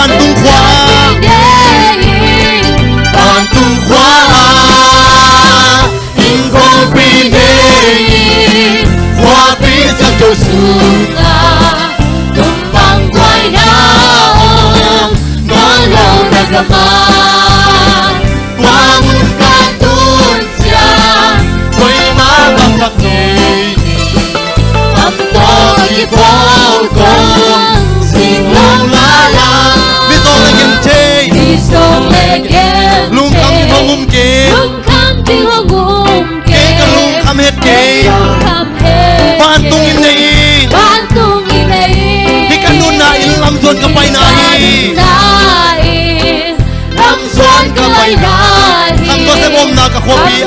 ban tung khóa ban tung khóa in con pi đề khóa pi sang châu sunga tung bang quay na nó lâu đã gặp qua mun ca tuôn cha quay má bằng mặt nghề âm to đi phố con xin lâu la la vì sao lại kiếm chê vì sao lại kiếm lung khăm thì không ngum kê lung khăm thì không ngum kê cái lung khăm hết kê ban tung in này thì cái nôn na in làm xuân cái bay này làm xuân cái bay này làm có sẽ bom na cái khoa pi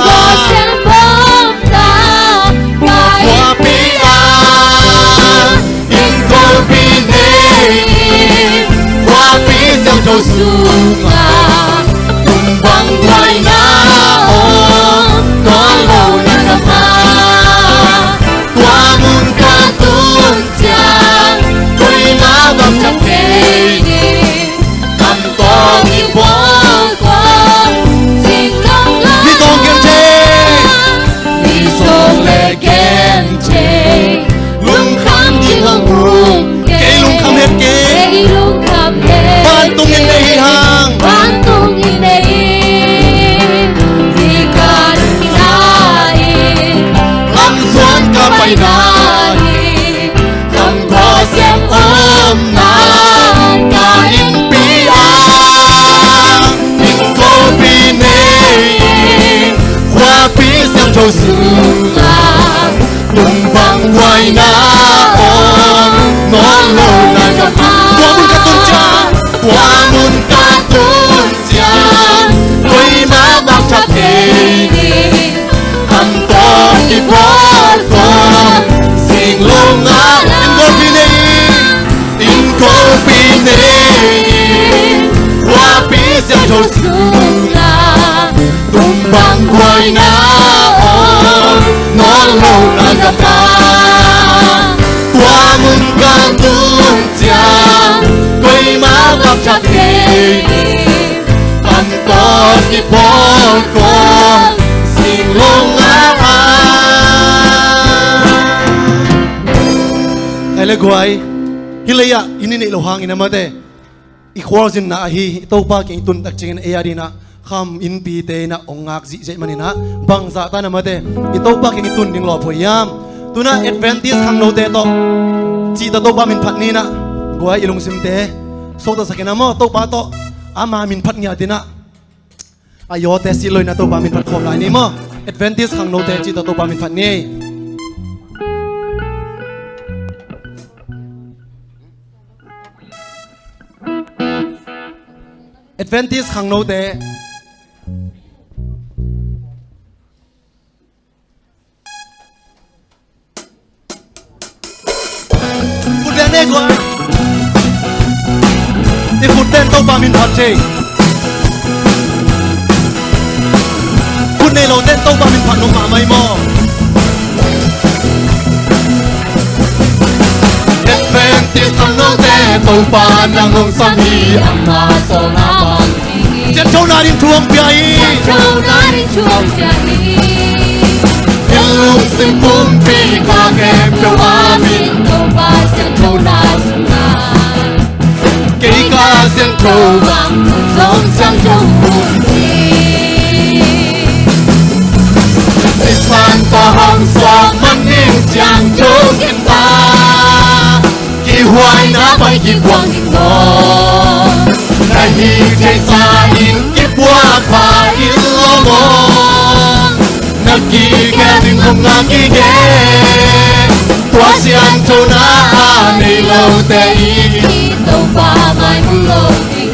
khoa pi in cô pi này khoa pi sang châu sunga tung bang quay na có lâu đã gặp qua mun ca tuôn cha quay má bằng chắp kê cầm to đi qua xin lòng la vì sông kiếm chê vì sông lệ kiếm chê lung khám đi hông buông kê lung khám hết kê ban tung in đây hàng ban tung in đây vì cả đừng lại làm xuân cả bay này không có xem ôm na cả in pi in cô pi này khoa pi sang châu sunga tung bang quay na nó lâu đã gặp qua mun ca tuôn cha quay má bao chắp kê hầm to đi phố con xin lâu ngã in cô pi này qua pi xem châu sunga tung bang quay na nó lâu đã gặp qua mun ca tuôn cha quay má bao chắp kê hầm to đi phố con xin lâu ngã ai lê guai hilaya ini nei lo hang ina mate I khwarzin na hi topa ke tun tak chingin e adina kham in pi te na ongak ji je manina bangza ta na mate I topa ke tun ding lo phoyam tuna advantage khang no te to chi ta topa min phat ni na guai ilung sim te so ta sakena mo topa to ama min phat nya tina ayo te si loi na topa min phat khom lai ni mo advantage khang no te chi ta topa min phat ni advantage khang no te put le ne ko ti put ten to pa min phat che put ne lo ten to pa min phat no ma mai mo advantage khang no te to pa nang ong sam hi amma so na bang chen chau na din chuang piai ilung sim pum pi kha ke pro a min to pa chen chau na sunga ke ka chen chau bang song sang chau pum pi si san pa hang sa man ning chiang chau kin ta ki huai na bai ki quang ning mo na hi jai sa in ki bua pha in lo mo na ki ga ding hong nga ki ge tua sian chau na nei lo te i to pa mai mu lo ti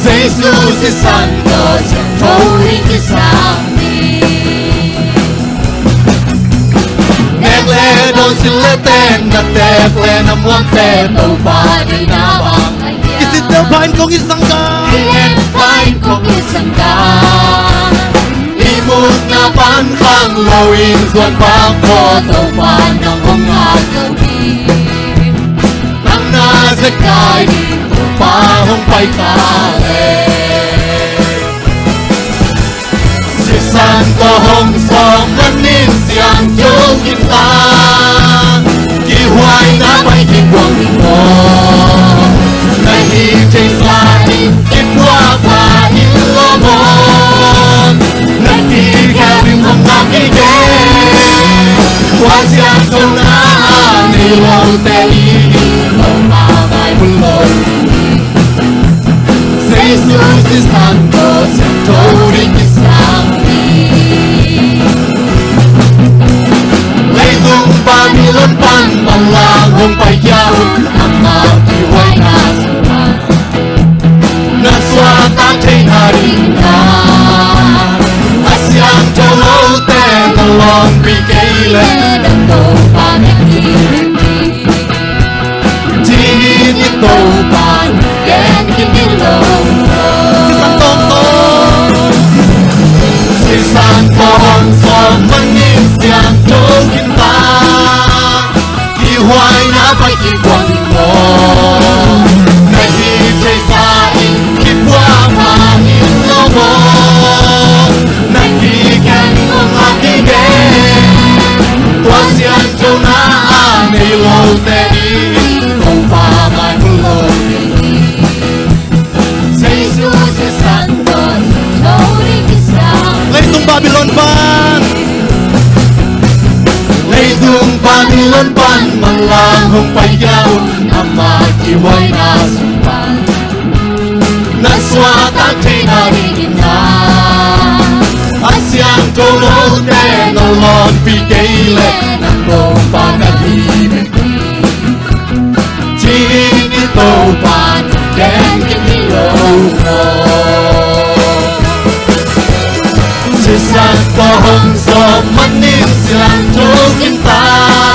Jesus si santo chau ri ki sang ni nek le don sil le ten na te ple na muang te to pa di na bang isit te pain kong isang ka ilen pain kong isang ka imut na pan khang lawin zuan pa ko to pa nang hong nga ko di nang na zakai hong pai ka le si san ko hong som manin siang jo kin ta ki hoai na pai ki quang ni mo na hi chei sa hi ki qua pa hi lo mo na ki ka rim hong na ki ke qua siang ko na ni lo te i lo ma mai bul lo Jesus is santo tori ki sang lấy tung Babylon pan bằng lang hong pai yao amma ki wai na na swa ta thei na ri na asyang cho lo te na long bi ke le dam to pa ne ti ni to pa ken ki ni lo si san to hong som manin siang cho kin ta ki hoai na pai ki quang mo na hi chei sa in ki qua ma in lo mo na ki kan hong ha ki ge qua siang cho na nei lo te i hong pa mai hong lo Jesus is santo tori ki sang lấy tung Babylon pan lấy tung Babylon pan mang lang hong pai yao amma ki wai na sumpan na swa ta thei na ri na asyang to lo te no lon pi ke le na to pa na hi chi ni to pan den ki ni lo si san to hong som manin siang cho kin ta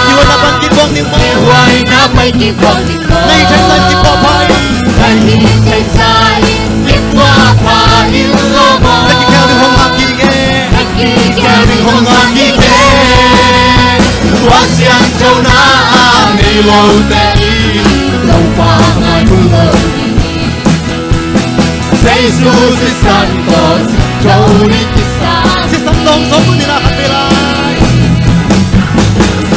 ki wa na ban ki quang ni mo hoai na pai ki quang ni mo nei thai san ki po pai kai ni thai sai ki qua pa hi lo mo na ki ka ri hong ha ki ge na ki ka ri hong ha ki ge wa siang cho na nei lo te i lo pa mai bu lo Jesus is santo tori ki sang si san dong som ni na khat pelai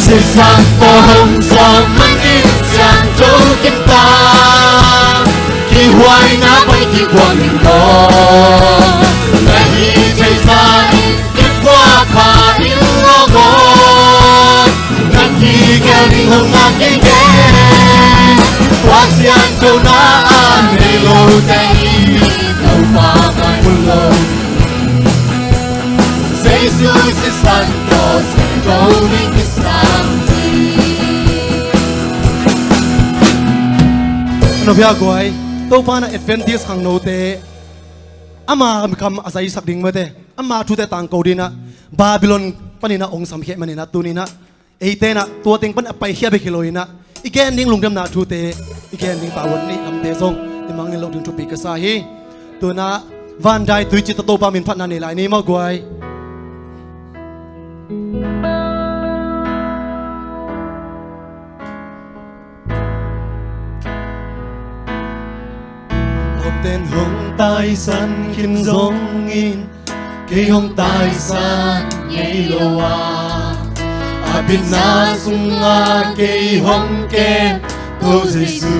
si san to hong som manin siang cho kin ta ki hoai na pai ki quang ni mo na hi chei sa ki qua pa in lo mo na ki ka ri hong na ki ge qua siang cho na nei lo te lo pa mai bul lo Jesus is santo tori ki sang no bia goi to pa na advantage khang no te ama kam asai sak ding ma te ama thu te tang ko dina Babylon panina ong sam khe manina tunina eite na to teng pan apai hia be khiloina igen ding lungdam na thu te igen ding tawon ni am te song timang ni lo ding thu pi ka sa hi tuna van dai tui chi to pa min phat na ni lai ni ma goi tên hong tai san khin dong in cây hong tai san nhảy lô a bin na sung a cây hong ken câu Giêsu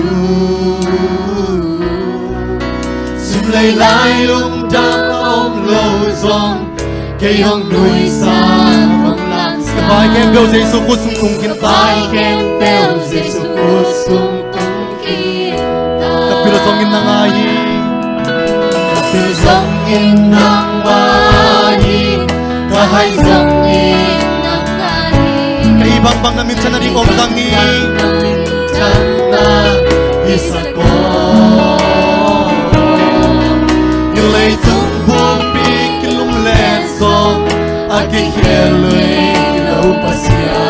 sim lấy lại lung đam ông lâu dòng cây hong núi san hong làm sao vai ken câu Giêsu cút sung tung khin tai ken câu Giêsu cút sung tung khin tai kapilo song in nangai dòng in nắng mani kahai dòng in nắng mani kay bang bang namin siya na rin om sangi chana isako ilay tung bupi kilum leso agi heloy ilaw pasya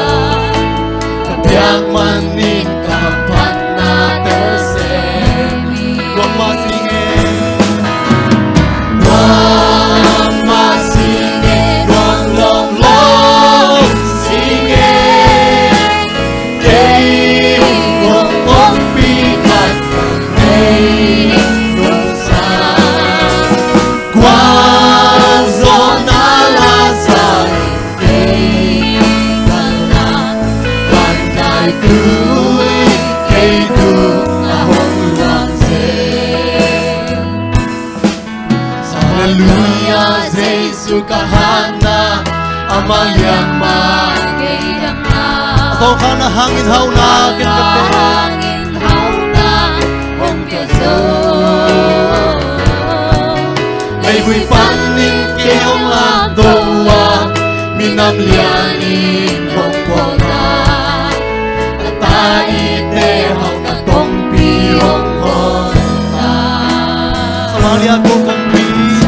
kapiang maning kapat na tersemi wang masingin long long singing Yama Gaidama Song khang na hangin hau na kin kapte Hangin hauna Hong kia so Lay hui pan nin ke hong lang doa Minam lianin hong pona Ta ite hau na kong pi hong hon ta Samaria ko kong pi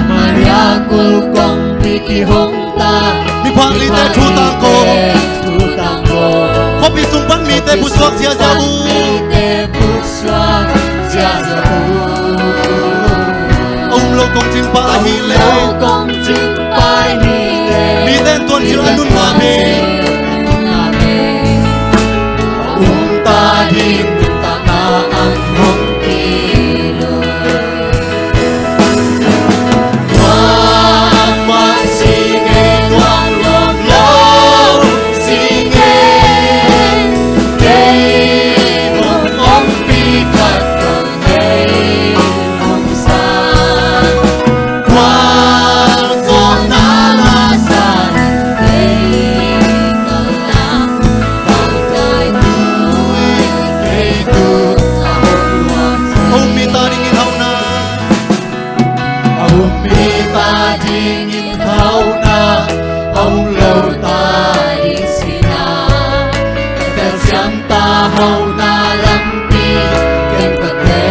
Maria kul kong pi ki hong ta Mi phang li te thu tang ko Thu tang ko Ko pi sung pan mi te bu swak sia sa bu Mi te bu swak sia sa bu Ông lo kong chin pa hi le Lâu công chinh pai mi le Mi ten tuan chil anun ma me Ta hin ta na ang hong pi Mama singe tuang long long singe Kay hong hong pi kat kong hey hong san Quang zon na la san Hong mi ta ding in hau na Hong mi ta ding in hau na Hong lo ta ding sina Tel siam ta hau na lam pi ken ka te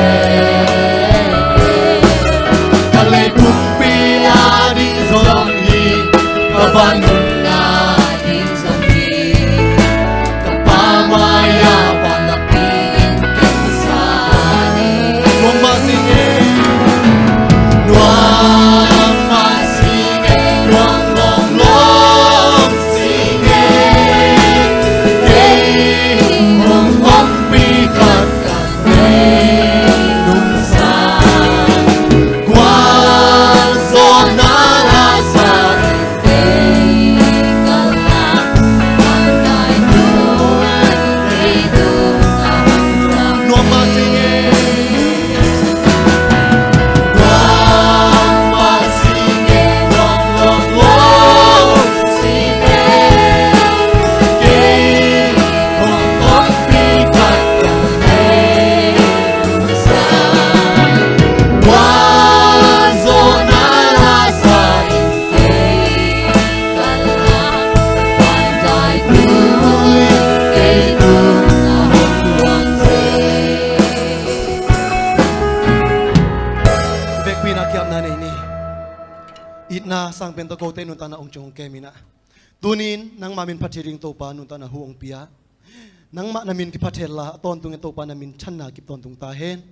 Ka le kum pi a ding zong hi Ka van nun na ding zong hi Ka pa ma ya pa na pi in ken sa ni Wong ma singe Nuang ma singe Nuang long long singe Kay hong hong pi kat kat hey nung sa Quang zon na la san Nuang ma singe Nuang ma singe Nuang long long singe Kay hong hong pi kat kat hey nung sa Quang zon na la san Bek pina kiam na ni Itna sang bento ko te nun ta na ong chong kemina Tunin nang mamin pathiring to pa nun ta na huong pia Nang ma namin ki pathela ton tung to pa namin chan na ki ton tung ta hen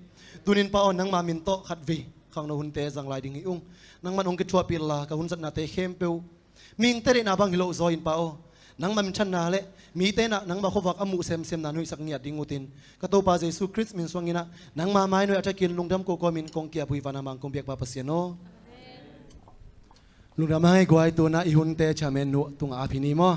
Tunin pa on nang mamin to khat ve khang no hun te jang lai ding iung Nang man ong ki chua pil la ka hun sat na te khem peu Ming tere na bang hilo zo in pa o Nang mamin chan na le mi te na nang ma khowak amu sem sem na nui sak ngiat dingutin ka to pa Jesu Christ min swangina nang ma mai no atakin lungdam ko ko min kong kia bui vana mang kong biak pa pasiano lungdam hai gwai tu na ihun te chamen nu tung a phini mo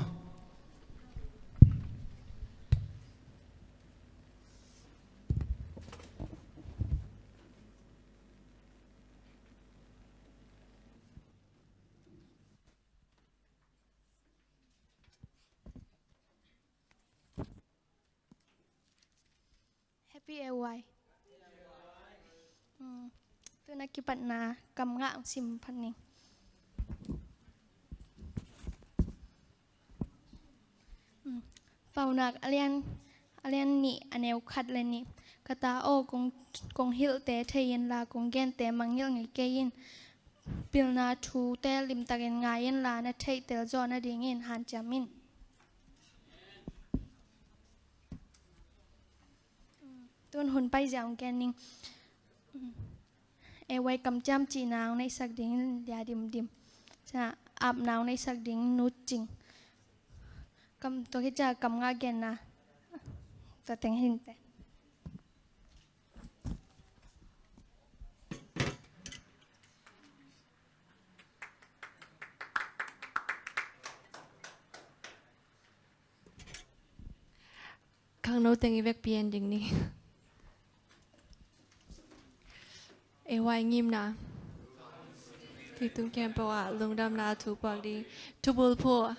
Happy AY tôi nak kipat na kam nga ang simpan ni paunak alian ni aneu khat le ni kata o kong hil te thein la kong gen te mangil ngi kein pilna thu te lim taken ngayen la na thei tel zo na dingin han chamin tuân hồn bay dòng kèn ninh e quay cầm chăm chỉ nào nay sạc đỉnh nhà điểm điểm cha áp nào nay sạc đỉnh nút chỉnh cầm tôi cái cha cầm ngã kèn na ta tiếng hình thế Kang no tengi vek pian ding ni. E wai ngim na. Ti tung kem pa wa lung dam na tu pak di. Tu bul po.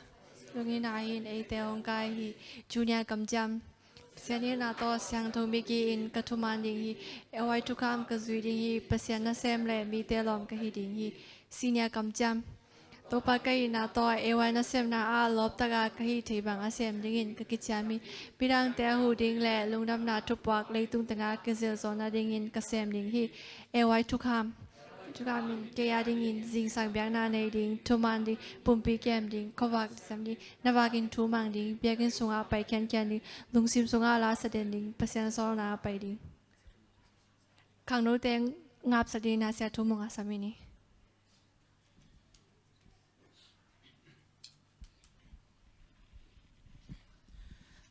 ลุงนาหินไอเตองกายฮีจูเนียกำจำเสียนี้นาโตเสียงทงบิกีอินกระทุมันดิงฮีเอวัยทุกคำกระจุยดิงฮีเปเสียนนาเซมเลมีเตลอมกะฮีดิงฮีซีเนียกำจำตัวปากายนาโตเอวัยนาเซมนาอาลบตะกากะฮีทีบังอาเซมดิงอินกะกิจามีปีดังเตะหูดิงเลลุงดำนาทุบวักเลยตุงตะกากะเซลโซนาดิงอินกะเซมดิงฮีเอวัยทุกคำjuga min kaya dingin zing sang biang na nei ding thuman ding pumpi kem ding khowak sam ding nawagin thumang ding biakin sunga pai kyan kyan ding lungsim sunga la saden ding pasyan sol na pai ding khang no teng ngap sadin na sia thumong asamini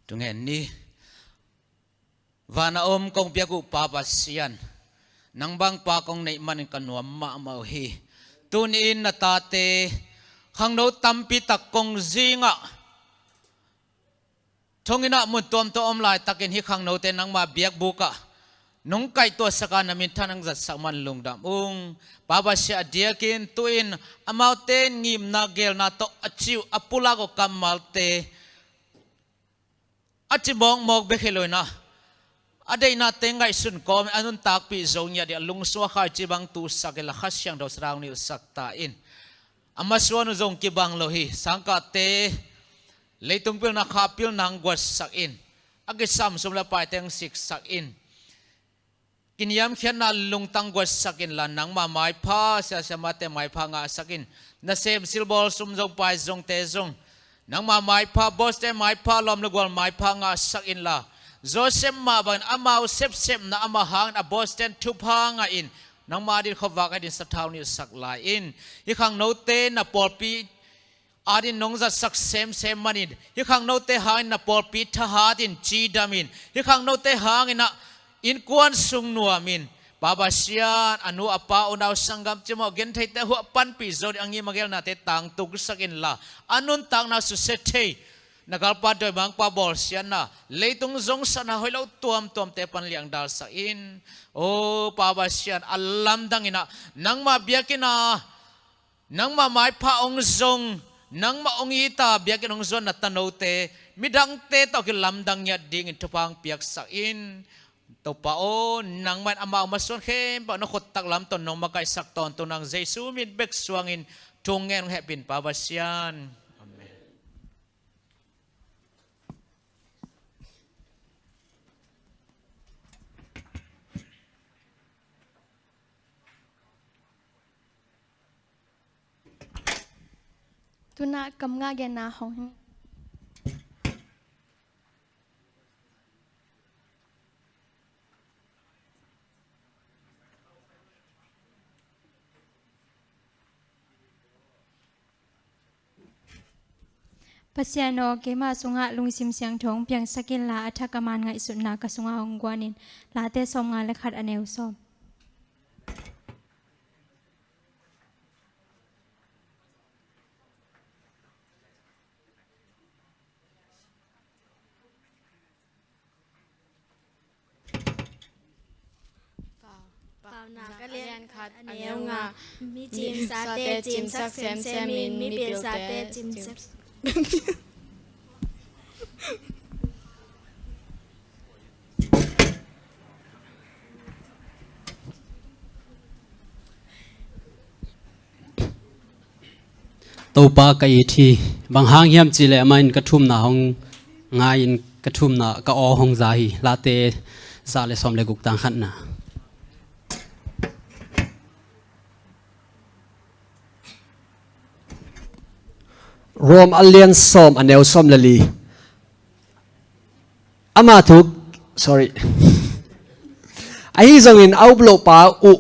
tung hen ni vana om kong piaku papa sian nang bang pa kong nei man kanwa ma ma hi tun in na ta te khang no tampi tak kong zinga thongina mun tom to om lai takin hi khang no te nang ma biak buka nong kai to saka namin thanang zat sakman lungdam baba sia diakin tuin amauten ngim na gel na to achiu apula ko kamalte achibong mok bekheloina adai na tengai sun kom anun tak pi zonya dia lungswa kha chibang tu sakela khasyang do srang ni sakta in amaswanu zong kibang lohi sangka te leitung pil na kha pil nang gwas sak in age sam sumla pai teng sik sak in kinyam khian na lungtang gwas sak in la nang ma mai pha sa sama te mai pha nga sakin na sem silbol sum zong pai zong te zong nang ma mai pha bos te mai pha lom lugwal mai pha nga sak in la Joseph maban amau sep na amahang na Boston tupanga in nang madin khowak adin sathaw ni saklai in hi khang note na polpi adin nongza sak sem manin hi khang note hang na polpi thahatin chi damin hi khang note hang na in kwan sung nuamin baba sian anu apa unaw sanggam chimo gen thai te hu pan pi zod angi magel na te tang tuk sakin la anun tang na su sethe nagalpa doi bang pa bol sian na leitung zong sana hoilo tuam te pan liang dal sa in o pa ba sian alam dangina nang ma biakina nang ma mai pha ong zong nang ma ong ita biakin ong zon na tanote midang te to ki lam dang nya ding in thupang piak sa in to pa o nang man ama mason khem pa no khot tak lam ton no makai sak ton to nang jesu min bek swangin tungen hepin pa ba sian tu na kam nga gen na hong Pasiano kema sunga lungsim siang thong piang sakin la athakaman ngai sunna ka sunga hongwanin la te som nga lekhat aneu somก็เรียนคัดอันเนี้ยงามีจิมซาเตจิมซักแซมแซมินมีเปียซาเตจิมซักตัวปากอีทีบางหางเฮียมจีเลมันกระทุ่มหนาห้องงายินกระทุ่มหนากะอห้องใจลาเตซาเลสอมเลกุกตังขันนารวมอัลเลียนซอมอันเนวซอมเลลีอามาทุก sorry ไอ้ทรงอินเอาบลูปาอุ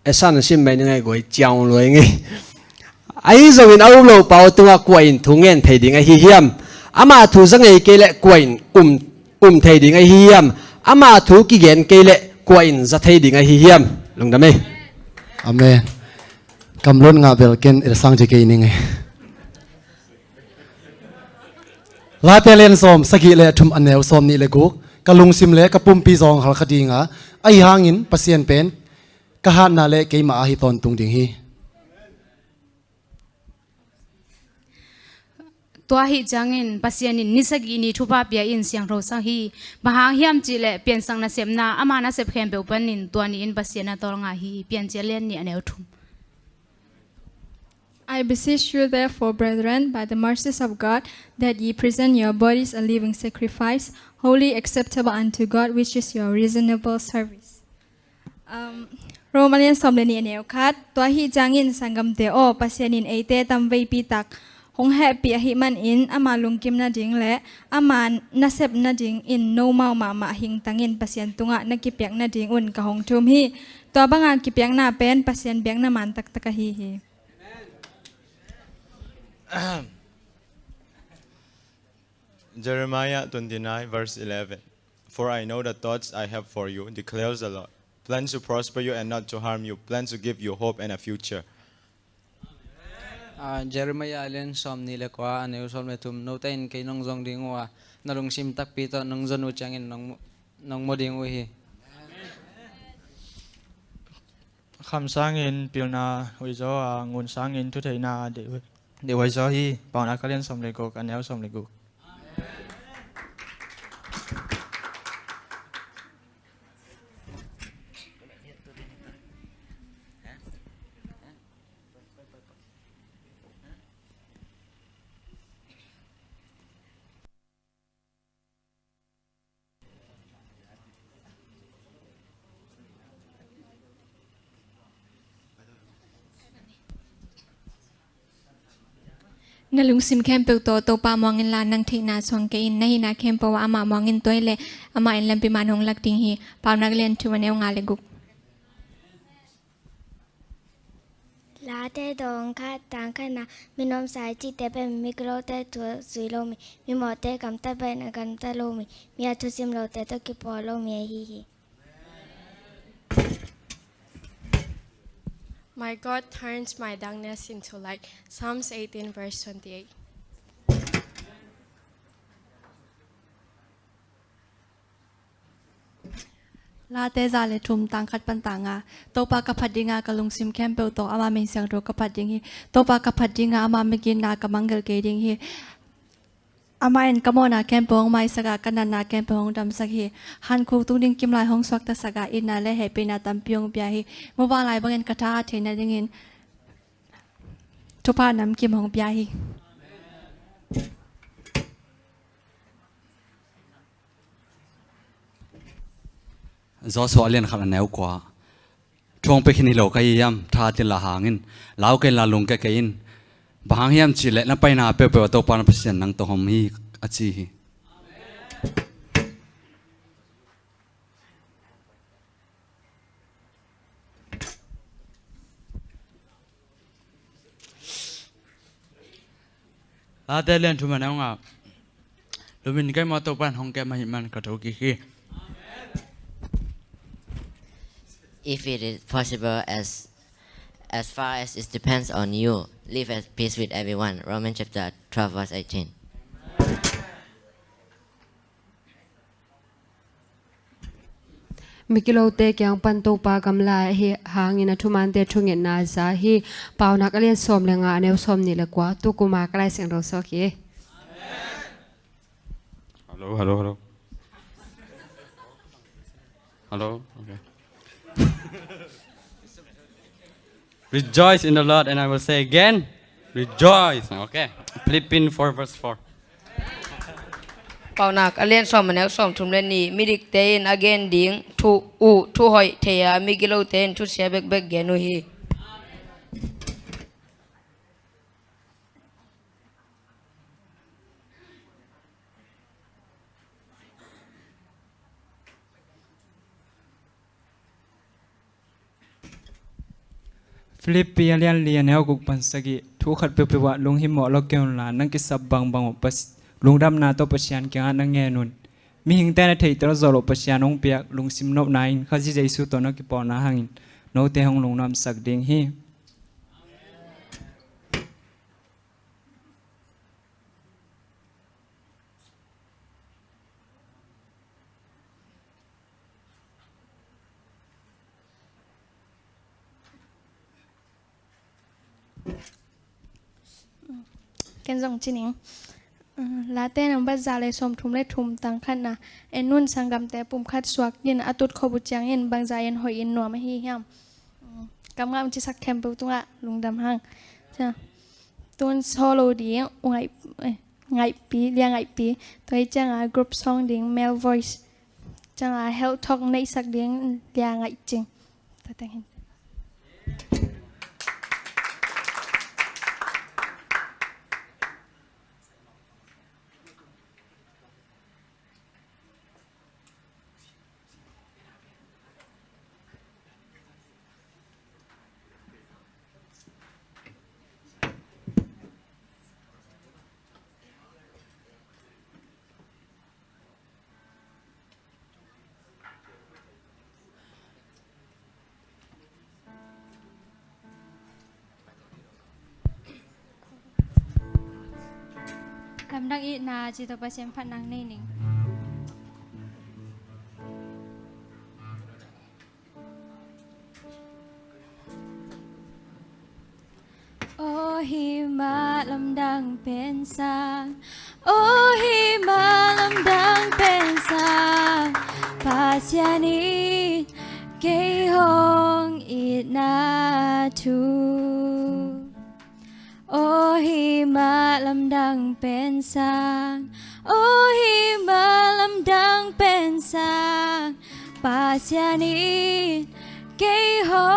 เอสันซิมไม่ยังไงกูจางเลยไงไอ้ทรงอินเอาบลูปาตัวกวนทุ่งเงินไทยดิ่งไอ้เฮียมอามาทุกสังไงเกลกวนไทยดิ่งไอ้เฮียมอามาทุกกิเกนเกลกวนจะไทยดิ่งไอ้เฮียมลงได้ไหมอเมนกำลังงาเบลเกนเอสังจะเกนิงไงลาเตเลนซอมสกิเลทุมอันเนวซอมนี่เลกุกกะลุงซิมเลกะปุ่มปีซองหัลคดีงาไอหางินปะเซียนเป็นกะหานาเลเกมาอาฮิตอนตุงดิงฮีต ตัวหิจังอินปัสยานินนิสกินีทุบาเปียอินเสียงโรสังฮีบางเฮียมจีเลเปลี่ยนสังนาเสมนาอามานาเสพเข้มเปปันนินตัวนี้อินปัสยานาตองาฮีเปลี่ยนเจเลนนี่อันเอวทุม I beseech you, therefore, brethren, by the mercies of God, that ye present your bodies a living sacrifice, wholly acceptable unto God, which is your reasonable service. โรมาเลียนสมเลนีเนวคัดตัวหิจางอินสังกัมเตโอปัสยานินเอเตตัมเวปีตักหงแฮปีอหิมันอินอามาลุงกิมนาดิงและอามานาเซบนาดิงอินโนเมามาหิงตังอินปัสยันตุงะนักกิเปียกนาดิงอุ่นกะหงทุมฮีตัวบางอากิเปียกนาเป็นปัสยันเบียงนามันตักตะกะฮี Jeremiah 29 verse 11. For I know the thoughts I have for you, declares the Lord. Plans to prosper you and not to harm you. Plans to give you hope and a future. Jeremiah len som ni le kwa aneu som le tum no ten ke nong zong ding wa narung sim tak pi to nong zon u changin nong mo ding u hi คำสร้างเงินเปียวนาวิจารณ์งุนสร้างเงินทุเทนาเดี๋ยววิจารณ์ฮีปาวนักเรียนสมเลกุกันแนวสมเลกุ นาลุงซิมแคมเปิลโตโตปามองเงินลานนังทินาสวงเกอินนาฮินาแคมเปว่าอามามองเงินตัวเละอามาอินลัมปิมานหงลักติงฮีปาวนักเรียนทุวันเอวงาเลกุก ลาเตดองคาตังคณะมินอมสายจิตเตเปมิกโลเตตัวสุยโลมิมิหมอเตกัมตะเปนกันตะโลมิมีอัตุซิมโลเตตกิปอโลมิฮีฮี My God turns my darkness into light. Psalms 18, verse 28. ลาเตซาเลทุมตังคัดปันตางาโตปากพัดดิงากะลุงซิมแคมเปิลโตอามาเมงเสียงโรกพัดดิงฮีโตปากพัดดิงาอามาเมกินนากะมังเกลเกดิงฮีอามาเอ็นกะโมนาแคมเปงไมสกากันนานาแคมเปงดำสักฮีฮันคูตุดิงกิมลายหงสวักตะสกาอินนาเลเฮปินาตัมปิยงเปียฮีมวาลายบังเอ็นกะทาเทนาดิงอินทุพานำกิมหงเปียฮี gió xóa liền khăn néo quá trong pe khini lo kai yam tha tin la hangin lau ke la lung ke kein bang yam chi le na pai na pe pe to pan pasien nang to hom hi achi hi te len thu man nga lumin kai ma to pan hong ke ma hi man ka tho ki khi If it is possible, as far as it depends on you, live at peace with everyone. Romans chapter 12, verse 18. มิกิโลเตกยังปันโตปากำลาเฮหางินะทุมันเตทุงเงินนาซาฮีปาวนักเรียนสมเลงาแนวสมนี่ละกว่าตุกุมากลายเสียงเราสักเย Hello. Okay. Rejoice in the Lord, and I will say again, rejoice. Okay. Philippians 4, verse 4. เป่านักเรียนสอมแนวสอมทุมเลนีมิดิกเตนอเกนดิงทุหอยเทียมิกิโลเตนทุเสียเบกเกนุฮี ฟิลิปปีเลียนเลียนเฮากุกปันสกิทุกขัดเปรียวะลุงหิมอลกเกลลานังกิสับบางปัสลุงดำนาโตปัสยานเกียงนังเงนุนมีหิงแต่ในไทยตระจอลปัสยานองเปียกลุงซิมนบนายข้าจิใจสุตอนกิปอนาหังโนเตหงลุงนำสักดิงฮี กันส่งจินิง ลาเต้นบัดซาเลสมทุมเลทุมตังขันนะเอ็นนุ่นสังกัมแต่ปุ่มคัดสวกยินอตุดขบุจังยินบางใจยินหอยยินหนัวไม่ฮียามกำงามจิสักแคมเปลตุงะลุงดำห้างจ้ะตุนโซโลดีไงปีเรียงไงปีตัวจังกรุ๊ปซองดิ้ง male voice จังhealth talk ในสักดิ้งเรียงไงจริงแต่แต่เห็นลำดังอีนาจิตประเชมพันนังนี่นิงโอหิมะลำดังเป็นสางโอหิมะลำดังเป็นสางภาษานี้เกยฮองอีนาทูโอหิมะลำดังเป็นสางโอหิมะลำดังเป็นสางภาษานี้เกยฮอ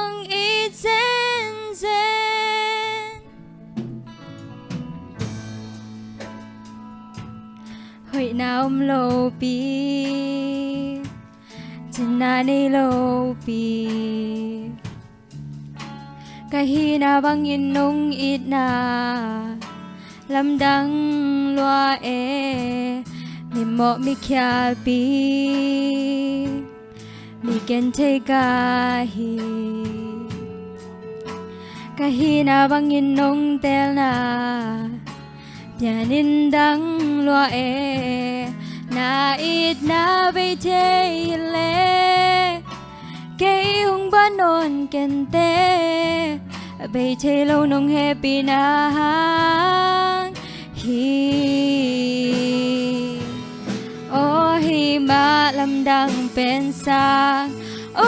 งอีเซนเซนหอยน้ำโลปีจะนาในโลปีกะฮีนาบังยินนงอิดนาลำดังลัวเอมิเหมาะมิคยาปีมิเกนเทกาฮีกะฮีนาบังยินนงเตลนาเปียนินดังลัวเอนาอิดนาไปเทเลเกยหงบ้านนอนเกนเตไปเทโลนงเฮปีนาฮีโอหิมะลำดังเป็นสางโอ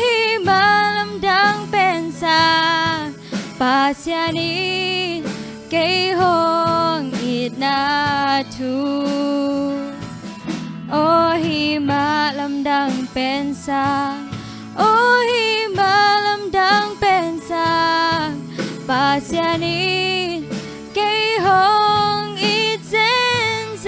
หิมะลำดังเป็นสางภาษานี้เกยหงอีนาทูโอหิมะลำดังเป็นสางโอหิมะลำดังเป็นสางภาษานี้เกยฮองอีเซนเซ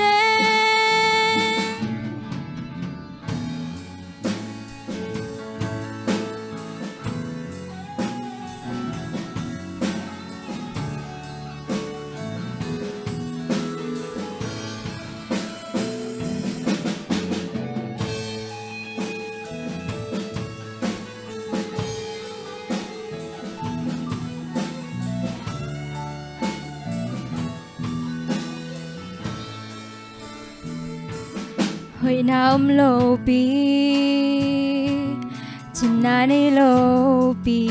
หอยน้ำโลปีจะนาในโลปี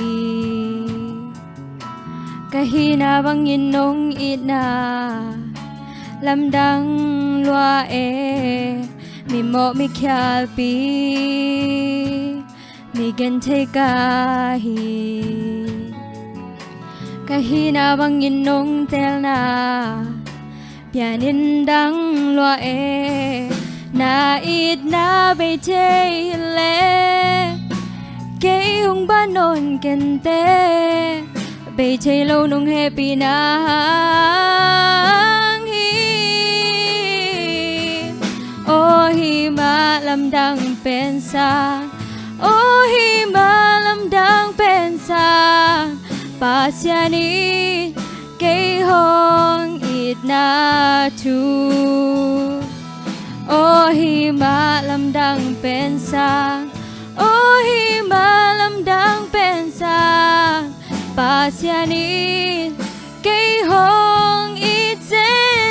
กะฮีนาบังยินนงอิดนาลำดังลัวเอมิเหมาะมิคยาปีมิเกนเทกาฮีกะฮีนาบังยินนงเตลนาเปียนินดังลัวเอนาอิดนาไปเทเลเกยหงบ้านนอนเกนเตไปเทโลนงเฮปีนาฮีโอหิมะลำดังเป็นสางโอหิมะลำดังเป็นสางภาษานี้เกยฮองอีนาทูโอหิมะลำดังเป็นสางโอหิมะลำดังเป็นสางภาษานี้เกยฮองอีเซ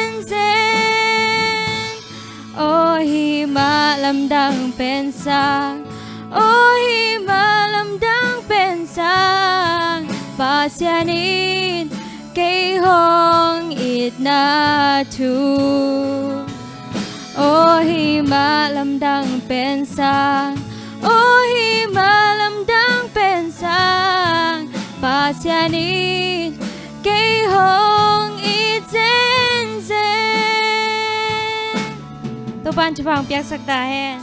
นเซนโอหิมะลำดังเป็นสางโอหิมะลำดังเป็นสางภาษานี้เ cây hong ít na thu ô hi ma lam dang pen sang ô hi ma lam dang pen sang pa sia ni cây hong ít zen zen tô ban chupang piak sak da hen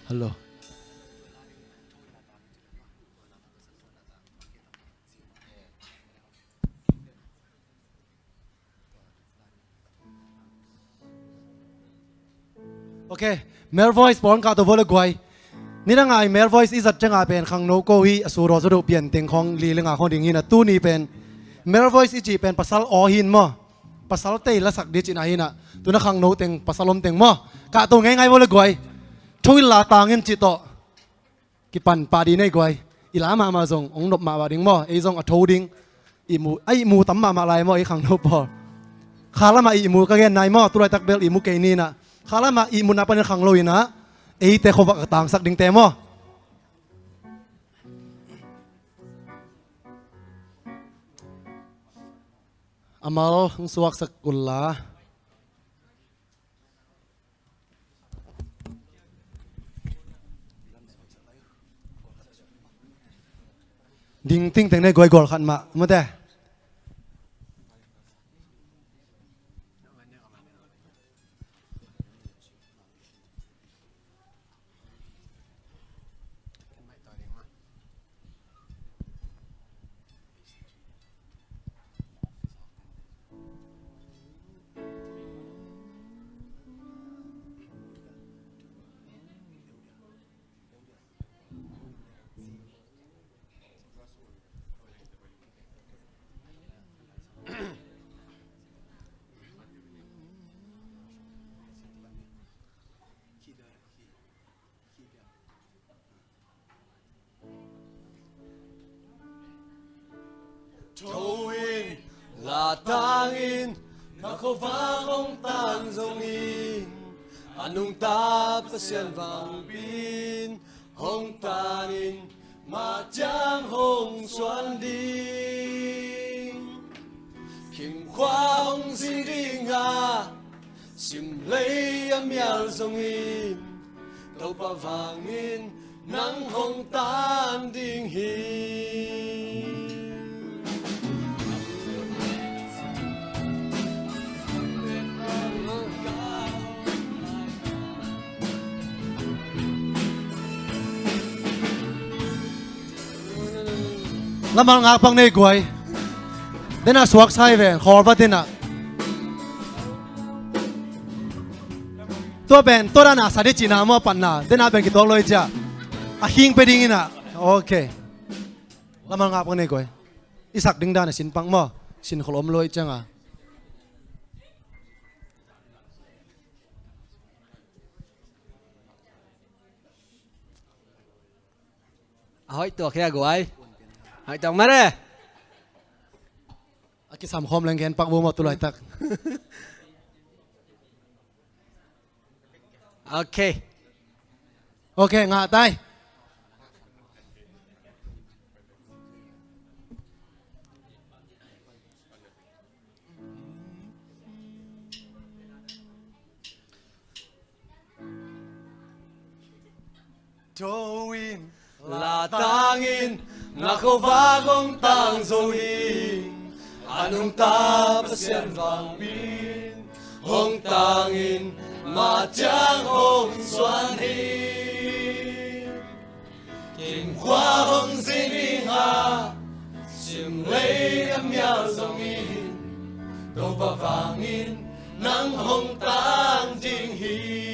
hello okay male voice born ka to vol gwai ni na ngai male voice is at changa pen khang no ko hi asuro zo do pian teng khong li lenga khong ding hina tu ni pen male voice i chi pen pasal o hin mo pasal te la sak di chin a hina tu na khang no teng pasalom teng mo ka to ngai ngai vol gwai thui la tangin chi to ki pan pa di nei gwai ila ma ma zong ong nop ma wa ding mo e zong a tho ding i mu tam ma lai mo i khang no por khala ma i mu ka gen nai mo tu lai tak bel i mu ke ni na khala ma i mu na pan khang loi na e te kho wa tang sak ding te mo amal hung suak sak ulla ding ting teng nei goi gol khan ma te Towin là tangin na ko va kong tang zong in anung ta pasyan vang bin hong tanin ma chang hong xuan ding kim khoa hong xin ding a sim lấy am yal zong in tàu pa vang in nắng hong tan ding hi lamal ngak pang nei gwai dena suak sai ven khor ba dena to ben to na sa de china mo pan na dena ben ki to loi cha a hing pe ding ina okay lamal ngak pang nei gwai isak ding da na sin pang mo sin kholom loi changa hỏi tua kia gwai hỏi tong mare aki sam khom leng gen pak bo mo tu lai tak okay okay nga tai Towin là tangin na ko va kong tang zong in anung ta pasyan vang bin hong tangin ma chang hong xuan hi kim khoa hong xin đi ha sim lấy am yal zong in tàu pa vang in nắng hong tan ding hi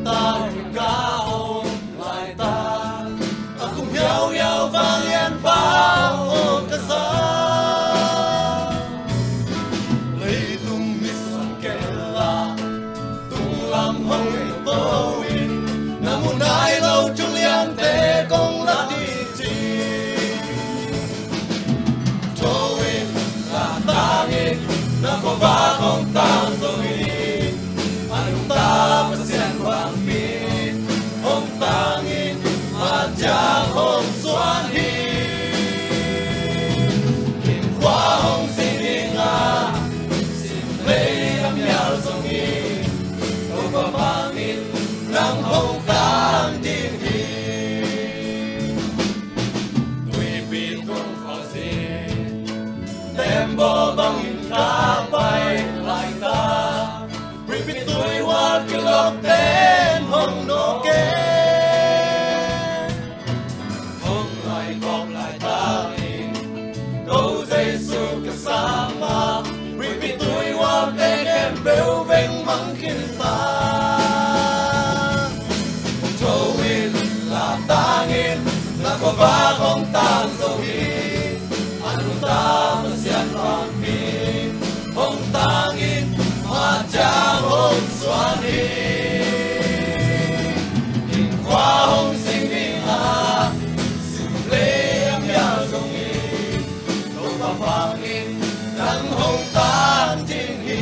ta ca ôm lại ta cùng nhau nhau vang lên bao ôm ca sa lấy tung mít son kê la tung làm hông tô in nam muốn ai lâu chung liang thế công la đi chi tô in cả bay lại ta vì tôi hoa cái lọc tên hồng nô kê hồng lại gom lại ta câu Giêsu cái sa ma vì tôi hoa tên em béo vinh mắng kinh ta trâu in là ta in là có ba không tan dầu in anh ta mà xiên hoàng pin hồng tangin mà cha hồng xoan in qua hồng sinh đi ha sinh lê em nhà dòng in đâu ta vàng in nắng hồng tan thiên hi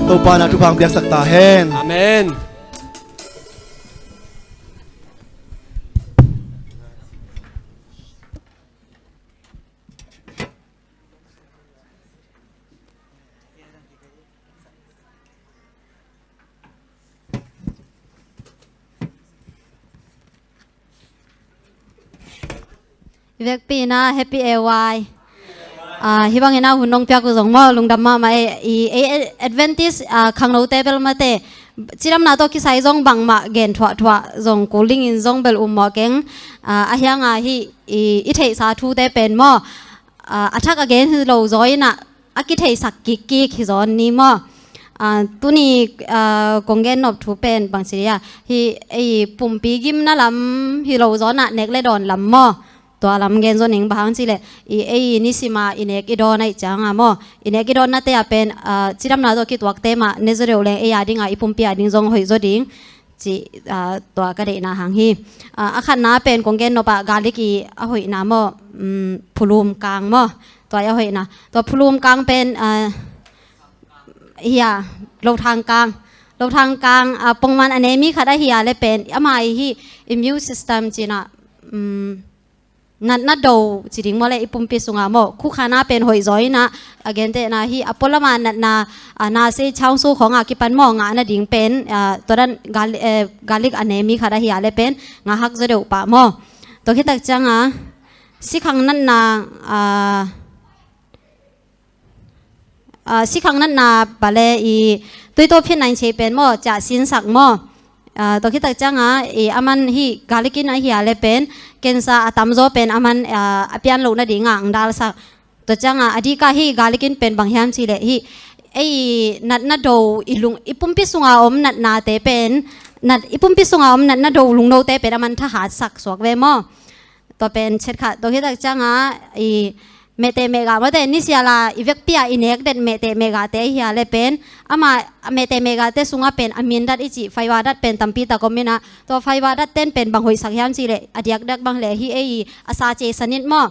Tô pa na tu phang biak sak ta hen Amen. Vek pi na happy AY hi bang ina hunong pya ko zong mo lungdam ma mai e Adventist khang lo table ma te chiram na to ki sai zong bang ma gen thwa thwa zong cooling in zong bel mo keng a hyang a hi i thei sa thu te pen mo attack again hi lo zoi na a ki thei sak ki ki khi zon ni mo tu ni kongen nop thu pen bang siria hi ei pumpi gim na lam hi lo zon na nek le don lam moตัวลำเงินส่วนหนึ่งบางสิเลยนี่สิมาอินเอกอีดอนไอจังอ่ะมั้งอินเอกอีดอนนั่นเตะเป็นจิรำนาตัวคิดตัวเตะมาเนเซอร์เรลเลยยาดิ้งอีปุ่มปียดิ้งจงหอยจดิ้งจีตัวกระเดนาหางฮีอาขันน้าเป็นกงเกนนปะกาลิกีหอยน้ำมั้งพลูมกลางมั้งตัวหอยนะตัวพลูมกลางเป็นเฮียโลทางกลางปงมันอันนี้มีขัดเฮียเลยเป็นอามาฮีอิมมิวสิสเต็มจีน่ะนัดดูจริงมาเลยปุ่มปีสุงามอคู่ขานาเป็นหอยจ้อยนะเกนเตนะฮีอพอลมานาเซชาวสู้ของกิปันมองงานดิ่งเป็นตัวนั้นกาลิกอันนี้มีขาดเฮียเลยเป็นงาฮักจะเดือดปะมอตัวคิดตักจังสิขังนั้นบาเลตัวตัวพี่นายเชเป็นมอจะสินสักมอตัวคิดตักจังอามันฮีกาลิกินเฮียเลยเป็นเกณฑ์ซาตามโซเป็นอามันอภิญโลกนั่นดิ่งดาลสักตัวจังอดีกาฮีกาลิกินเป็นบางแห่งสิเลยฮีนัดดูอีปุ่มพิสุงอมนัดนาเตเป็นนัดอีปุ่มพิสุงอมนัดดูลุงโนเตเป็นอามันทหารสักสวกเวมอตัวเป็นเช็ดค่ะตัวคิดตักจัง เมเตเมกามาเตนิสยาลาอีเวกเปียอินเอกเดนเมเตเมกาเตฮิอาเลเป็นอามาเมเตเมกาเตสุงาเป็นอามินดัดอิจิไฟวาดัดเป็นตัมปีตะกอมินะตัวไฟวาดัดเต้นเป็นบางหอยสักยามจีเลอดียกดักบางเลฮิเออาซาเจสนิดมอ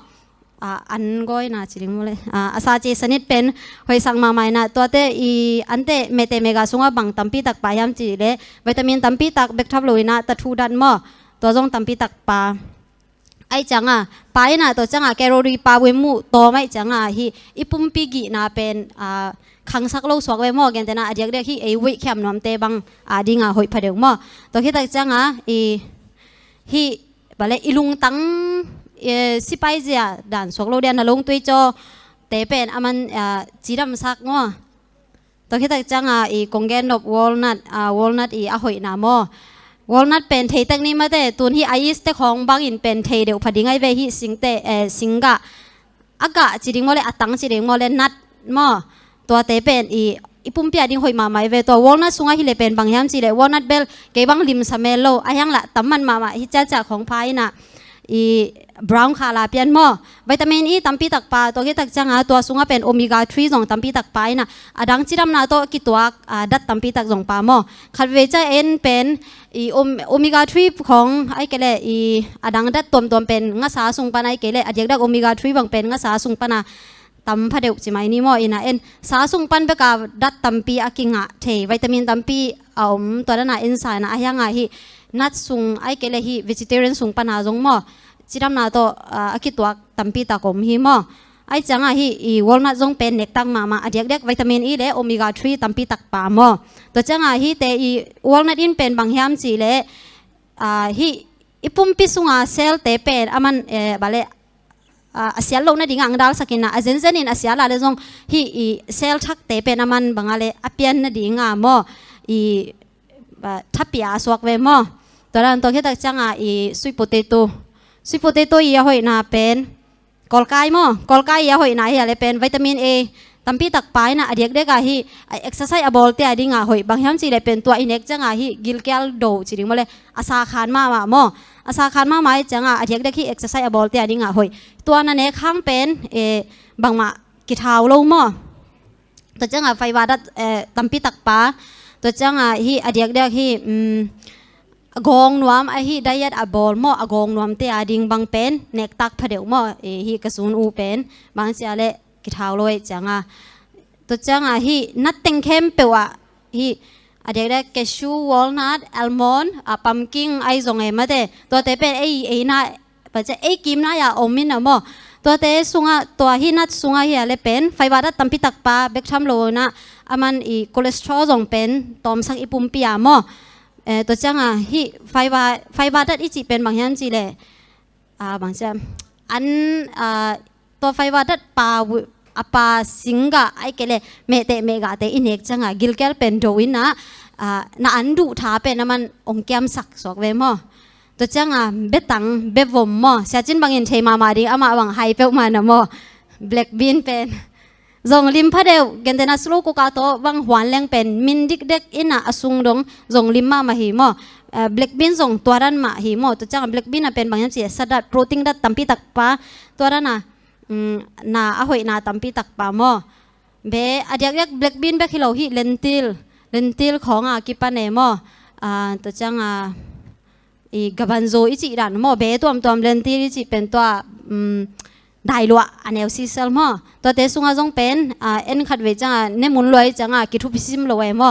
อันก้อยนะจริงมั้ยอาซาเจสนิดเป็นหอยสังมาไม่นะตัวเตอีอันเตเมเตเมกาสุงาบางตัมปีตักปายามจีเลวิตามินตัมปีตักเบกทับลุยนะตะทูดันมอตัวจงตัมปีตักปาไอจังไปนะตัวจังแคลอรี่ปาเวมูตัวไม่จังฮีอีปุ่มปีกีนะเป็นขังสักโลสวกเวมอกันแต่นะเดียกเดียกฮีไอวิเข้มน้ำเตบังดิ่งหอยผดมอตัวที่ตักจังฮีบาเลอีลุงตังสิไปเจียด่านสวกโลเดียนลงตุยจอเตเป็นมันจีดำสักงอตัวที่ตักจังอีกงแกนดบวอลนัทอีหอยนามอวอลนัทเป็นเทตักนี้มาแต่ตัวที่ไอซ์เตของบางอินเป็นเทเดียวพอดีไงเวฮิสิงเตสิงกะอากาศจีดิงโมเลอัตังจีดิงโมเลนัดมอตัวเตเป็นอีปุ่มเปียดิ้งหอยมาไม่เวตัววอลนัทสุงาฮิเลเป็นบางยามจีเลวอลนัทเบลเก็บบังลิมสเมลโลอายังละตั้มมันมาฮิจ้าจากของพายนะบราวน์คาลาเปียนมอวิตามินตัมปีตักปาตัวที่ตักจังตัวสุงาเป็นโอเมก้า3 ตัมปีตักปายนะดังจีดำนาโตกิตัวดัดตัมปีตักปามอขัดเวจเอ็นเป็นโอเมก้า3ของไอเกเลดังดัดตัวเป็นงาสาสุงปานาไอเกเลเดียกดักโอเมก้า3บางเป็นงาสาสุงปานาตัมพเดวจิไม่นี่มออินะเอ็นสาสุงปันเบกาดัดตัมปีอากิงะเทวิตามินตัมปีตัวนั้นอินไซน์นะอายังไงฮีนัดสุงไอเกเลฮีเวจิเทเรียนสุงปานาจงมอจีดำนาโตอากิตัวตัมปีตากมฮีมอไอจังฮีวอลนัทจงเป็นเน็กตังมาเดียกเด็กวิตามินเลโอเมก้า3ตัมปีตักปามอตัวจังฮีเตวอลนัทอินเป็นบางยามจีเลฮีอีปุ่มปิสุงาเซลเตเป็นมันบาเลอาเซียนโลกนั่นดิ่งอังดาลสักินะอาเซนเซนินอาเซียลาเลจงฮีเซลทักเตเป็นมันบางอะไรอเปียนนั่นดิ่งมอทับปีอาสวกเวมอตัวนั้นตัวที่ตักจังสวีทโพเตโต้สวีทโพเตโต้ยาหอยนาเป็นกอลไกมอกอลไกยาหอยนาเฮียเลยเป็นวิตามินเอตัมปีตักไปนะเดียกเด็กฮีเอ็กซ์ไซส์อบอลเตียดิ่งหอยบางยามจีเลยเป็นตัวอินเน็กจังฮีกิลแกลโดจีดิ่งมาเลยอาซาคานมามออาซาคานมาไม่จังเดียกเด็กฮีเอ็กซ์ไซส์อบอลเตียดิ่งหอยตัวนั้นเองข้างเป็นบางมากิทาวโลมอตัวจังไฟวาดัดตัมปีตักปาตัวจังฮีเดียกเด็กฮีกองนวมฮีไดยัดอบอลมอกองนวมเตียดิ่งบางเป็นเน็กตักพเดียวมอฮีกระสุนอูเป็นบางเสียเลกิทาวลอยจังตัวจังฮีนัดเต็งเข้มเปว่าฮีเด็กๆแคชูวอลนัทอัลมอนด์พัมกินไอซงมาเตตัวเตเป็นน่าปัจจัยกิมน่ายาอมินนะมอตัวเตสุงตัวฮีนัดสุงฮีเลเป็นไฟวาดัดตัมพิตักปาเบกทำโลนะมันคอเลสเตอรอลซงเป็นตอมสังอีปุ่มปียามอตัวจังฮีไฟวาดัดอีจีเป็นบางอย่างจีเลยบางเช่นอันตัวไฟวาดัดปาสิงกะไอเกเลเมเตเมกาเตอินเอกจังกิลเกลเป็นโดวินะอันดูท้าเป็นมันองแกมสักสวกเวมอตัวจังเบตังเบวมมอเสียจินบางอินเทมาดีอามาบางไฮเปลมานะมอแบล็กบีนเป็นจงลิมพะเดวกันเตนัสโลกุกาโตบางหวานแรงเป็นมินดิกเด็กอินะอสุงดงจงลิมมาหิมอแบล็กบีนจงตัวรันมาหิมอตัวจังแบล็กบีนเป็นบางอย่างเสียสดัดโปรตีนดัดตัมปีตักปาตัวรันนาหอยนาตัมปีตักปามอเบอดียกแบล็กบีนเบคิโลฮิเลนติลของกิปานเนมอตัวจังกับันโซอิจิดันมอเบตัวเลนติลอิจิเป็นตัวได้ลัวอันเอลซีเซลมอตัวเตสุงจงเป็นเอ็นขัดเวจังเนมุนลอยจังกิทุพิซิมลอยมอ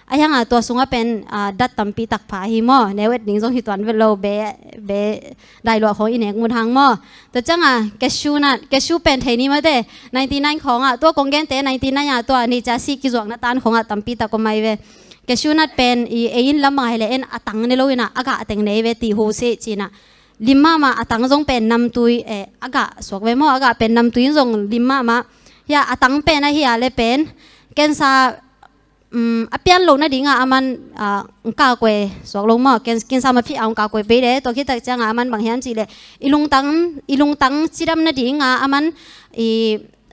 อายังตัวสุงเป็นดัดตัมปีตักผาหิมอเนวดนิ่งจงหิตวันเวลโลเบได้ลัวของอินเอกมุนทางมอตัวจังแกชูเป็นเทนี่มาเต99ของตัวกงแกนเต99ตัวนี่จะซีกิจวกนัตันของตัมปีตักก็ไม่เวแกชูนัดเป็นเอ็นละมาให้เลเอ็นตังเนโลวินะอากาศแต่งเนเวตีโฮเซจีนะลิมมาตังจงเป็นนำตุยอากาศสวกเวมออากาศเป็นนำตุยจงลิมมาอย่าตังเป็นนะเฮียเลเป็นแกนซาอเปียนลงนะดิ่งมันกากเวสวกลงมอกินซามาพี่เอากากเวไปเลยตัวคิดแต่จังมันบางอย่างจีเลยอีลุงตังจีดำนะดิ่งมัน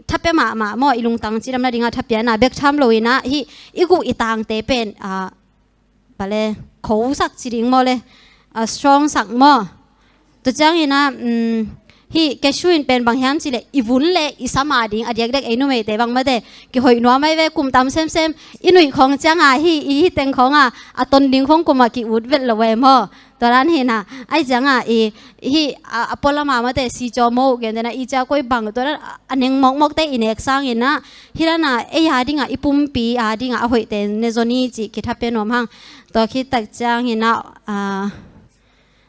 ทับเปมามออีลุงตังจีดำนะดิ่งทับเปียนะเบกทำเลยนะฮีอีกูอีตังเตเป็นบาเลเขาสักจีดิ่งมอเลยstrong สักมอตัวจังนะ hi ke shuin pen bang hiam chile ivun le isama ding adiak dek einu mei te bang ma de ki hoi no mai ve kum tam sem sem inui khong changa hi teng khonga aton ding khong kuma ki ut vet lo we moตอนนั้นเห็นอ่ะไอ้จังอ่ะฮีอพอลมามาแต่ซีจอโมกันแต่นะอีจ้าก็บังตัวนั้นอันยังมอกแต่อินเอกซังเห็นนะฮีนั่นน่ะไอ้ยาดิ่งอ่ะอีปุ่มปีดิ่งอ่ะหอยแต่ในโซนี่จีคิดทับเป็นหอมหังตัวคิดตักจังเห็นนะ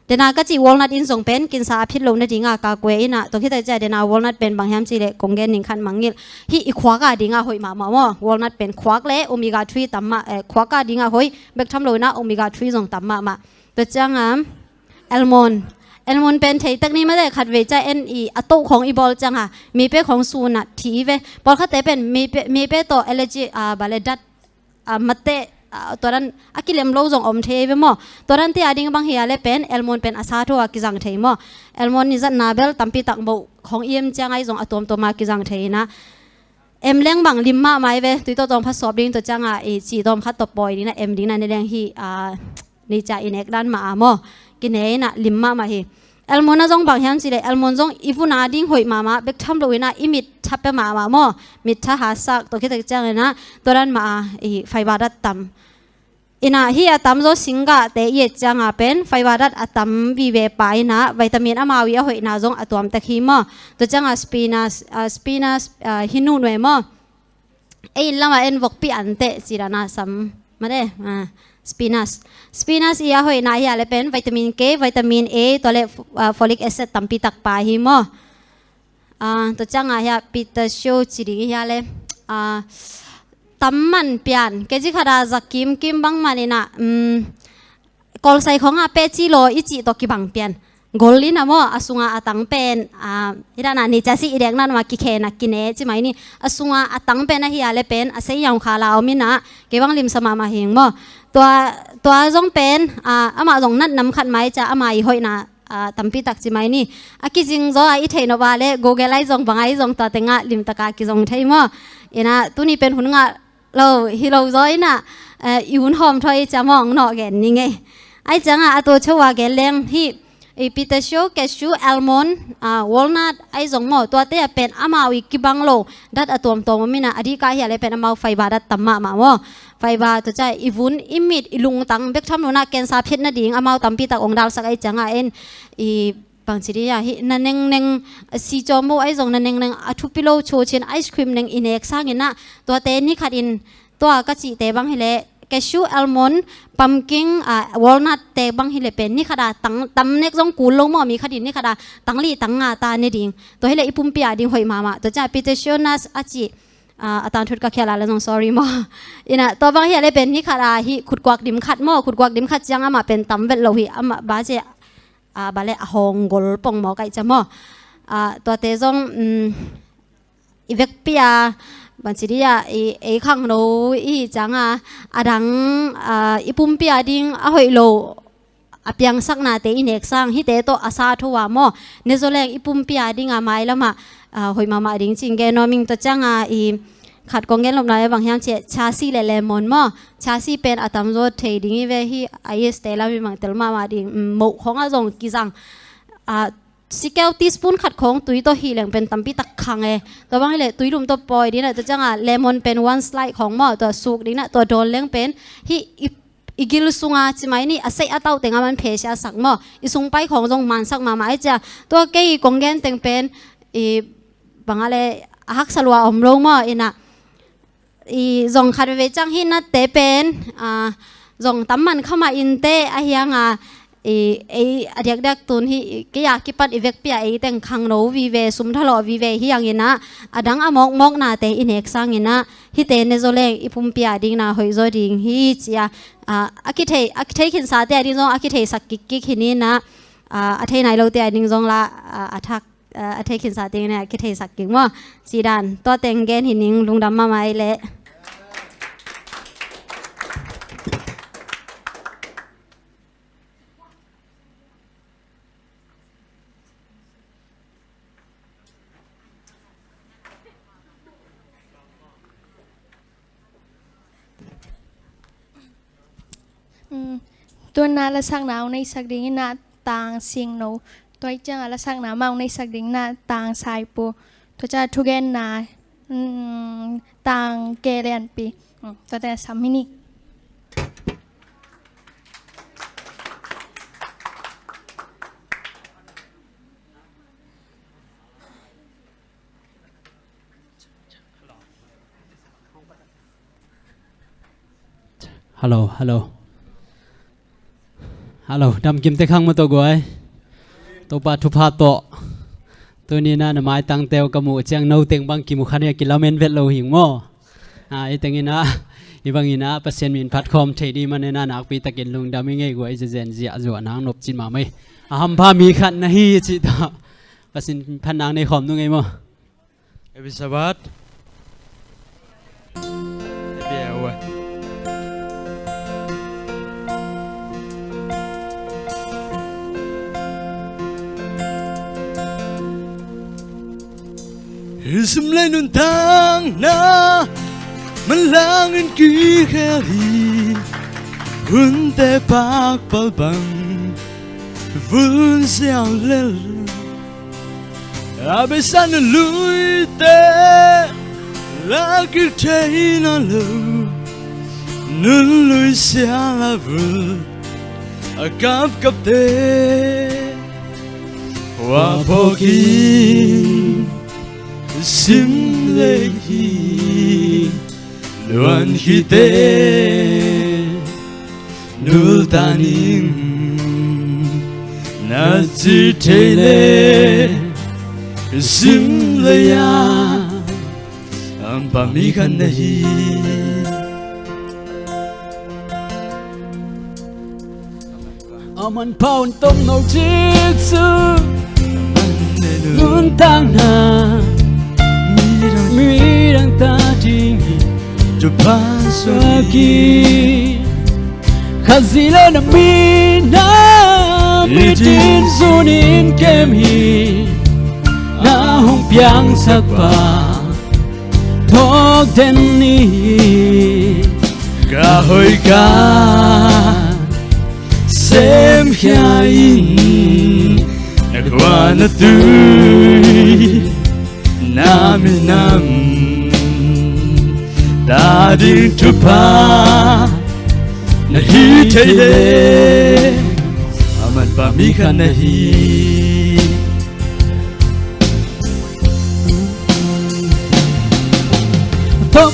เดน่าก็จีวอลนัทอินส่งเป็นกินซาพิษลงในดิ่งอ่ะกากเวอินะตัวคิดตักใจเดน่าวอลนัทเป็นบางแฮมจีเล่กงเกนหนึ่งคันมังเงลฮีอีขวากาดิ่งอ่ะหอยมาวอลนัทเป็นขวากเล่โอเมก้า3ต่ำมาขวากาดิ่งอ่ะหอยเบกทำเลยนะโอเมก้า3ส่งต่ำมาตัวจังอ่ะเอลมอนเป็นไทยตักนี้ไม่ได้ขัดเวใจอตุของอีบอลจังค่ะมีเป้ของซูนัททีเวบอลขัดแต่เป็นมีเป้ตัวเอลจีบาเลดัดมาเตตัวนั้นอากิเลมโลจงอมเทเวมอตัวนั้นที่ดิ่งบางเฮียเลเป็นเอลมอนเป็นอาซาทัวกิจังเทมอเอลมอนนี่จัดนาเบลตั้มปีตักโบของเอ็มจังไอจงอตอมตัวมากิจังเทนะเอ็มเลี้ยงบังลิมมาไม่เวตัวตัวจงพัดสอบดิ่งตัวจังจีตอมพัดตบปอยดิ่งนะเอ็มดิ่งนั่นในเรื่องที่นี่จะอินเอกด้านมาโมกินเองนะลิมมาฮีเอลมอนน่ะจงบางแฮมสิเลยเอลมอนจงอีฟูนาดิ้งหอยมาเบกทำเลยนะอีมิดทับไปมาโมมิดท่าหาสักตัวคิดจังเลยนะตัวนั้นมาไฟบาดัดตั้มอินะฮีอะตั้มโจสิงกะเตยจังเป็นไฟบาดัดอะตั้มวีเวไปนะวิตามินอะมาวิอะหอยนะจงอะตัวมตะคีโมตัวจังสปีนัสฮินูนเวโมละมาวกปีอันเตสิรานาซัมมาเด้สปินัสอีหอยนาเฮียเลเป็นวิตามิน K วิตามิน A ตัวเลฟอลิกแอซิดตั้มปีตักปาหิโมตัวจังเฮียปีเตอร์โชจิริเฮียเลตั้มมันเปียนเกจิขดาจักกิมบังมันนะกอลไซของเปจิโลอิจิตกิบังเปียนกอลลินะโมอสุงอาตังเป็นฮิรานานิจัสิอีเด็กนั้นมากิเคนักกินเอจิไหมนี่อสุงอาตังเป็นนะเฮียเลเป็นอาศัยยังขาลาวมินะเกบังลิมสมามาเฮงโมตัวจงเป็นอามาจงนัดนำขัดไม้จะอามาอีหอยนะตั้มปีตักจิไหมนี่อากิจิงโซอีเทนอบาเลโกเกลัยจงบังไอจงตัวเต็งะลิมตะกากิจงเทยโมอินะตัวนี้เป็นหุ่นงะเราฮิโลโซอินะอีหุ่นหอมถอยจะมองหนอแกนนี่ไงไอจังตัวชัวแกนเลี้ยงที่ปีเตอร์โชแกชูเอลมอนวอลนัทไอจงโมตัวเตะเป็นอามาวิกิบังโลดัดตัวตัวมินะอดีกาเฮียเลยเป็นอามาไฟบาดัดตั้มมาโมไฟบาตัวใจอีวุ้นอิมิดอีลุงตังเบกทำโนนาแกนซาพิษนาดิ่งอามาตั้มปีตักองดาลสักไอจังอีบางทีอ่ะนั่นเองซีจอมไอจงนั่นเองทุปิโลโชเชนไอศครีมเองอินเอกสร้างอินนะตัวเตนี่ขัดอินตัวก็จีเตบังเฮเลแกชูอัลมอนด์พัมกินวอลนัทเตบังเฮเลเป็นนี่ขดาตั้มเน็กจงกูลงมอมีขัดอินนี่ขดาตั้งลีตั้งงาตาเนดิ่งตัวเฮเลอีปุ่มปีอาดิ่งหอยมาตัวจ่าปีเตอร์โชนัสอาจีอาตานทุดก็แค่ละแล้วน้อง sorry มออินะตัวบางเฮเลเป็นนี่ขดาฮิขุดกวักดิมขัดมอขุดกวักดิมขัดจังอามาเป็นตั้มเวลโลหิอามาบาเจบาเลหงกลปงหมอไก่จะมอตัวเตจงอีเวกปียบัญชีดีอีข้างโน้อีจังดังอีปุ่มปียดิ่งหอยโลเปียงสักนาเตอินเอกสังฮิเตโตอาซาทัวมอเนโซเลงอีปุ่มปียดิ่งไม่ละมาหอยมาดิ่งจริงแกนอมิงตัวจังอีขัดกองเงินลมน้อยบางอย่างเจชาซีเลมอนมอชาซีเป็นอัตมโจเทดิ่งอีเวฮีไอสเตลามีมังเตลมาดิ่งหมกของอาจงกิจังสิแก้วทีสปูนขัดของตุยตัวฮีเหลงเป็นตั้มปีตักขังตัวบางเลยตุยลุมตัวปอยดีนะตัวจังเลมอนเป็นวันสไลด์ของมอตัวสุกดีนะตัวโดนเลี้ยงเป็นฮีอีกิลสุงาจิไหมนี่อาศัยอัตเอาแต่งมันเพชรสักมออีสุงไปของจงมันสักมาไอจ้ะตัวเกย์กองเงินแต่งเป็นอีบางอะไรฮักสลัวอมลงมออีน่ะอีจงขัดเวจังหินนัดเตเป็นจงตั้มมันเข้ามาอินเตอเฮียงเด็กตุนที่ก็อยากกิปัดอีเวกเปียแต่งขังโนวีเวสุมทะเลาะวีเวที่ยังยินะดังมอกนาเตอินเอกสังยินะฮิเตเนโซเลงอีปุ่มเปียดิ่งนาหอยโซดิ่งฮิจีอาคิเทขินซาเตดิ่งจงอาคิเทสักกิขินีนะอาเทไหนเราเตดิ่งจงละอาทักอาเทขินซาเตเนี่ยอาคิเทสักกิงว่าจีดันตัวเต็งเกนหินิงลุงดำมาไม่เละตัวนาละสักหนาวในสักดิ่งนาต่างเสียงโน ตัวจังอะไรสักหนาเมาในสักดิ่งนาต่างสายปูตัวจะทุเกนนาต่างเกเรนปีตัวแต่สามินิ Hello, đam kim te khang ma to goi. To pa thu pha to. To ni na na mai tang teo kamu chang no teng bang ki mu khan ya kilomen vet lo hing mo. I teng ina i bang ina pasien min phat khom thei di man na nak pi takin lung dam ngai goi je zen zia zo nang nop chin ma mai. Ham pha mi khan na hi chi ta. Pasin phan nang nei khom nu ngai mo. Ebisabat. Ebiawa. Isum lên nôn tang na malangin ki khali hun te pak pal bang vun xiao lel abesan lui te la ki thei na lu nun lui sia la vu a kap te wa poki sim lê hi luan hi te nul tanin na chi te le sim lê ya am pa mi khan nahi aman paun tom no chik su nun tang na mi đang ta chính cho ba ki khazi lên mi na mi tin sunin kem hi na hong piang sak pa thok den ni cả hơi ca xem khai qua na tươi nami nam ta đi chụp pa na hi thấy le aman pa mi khan na hi tom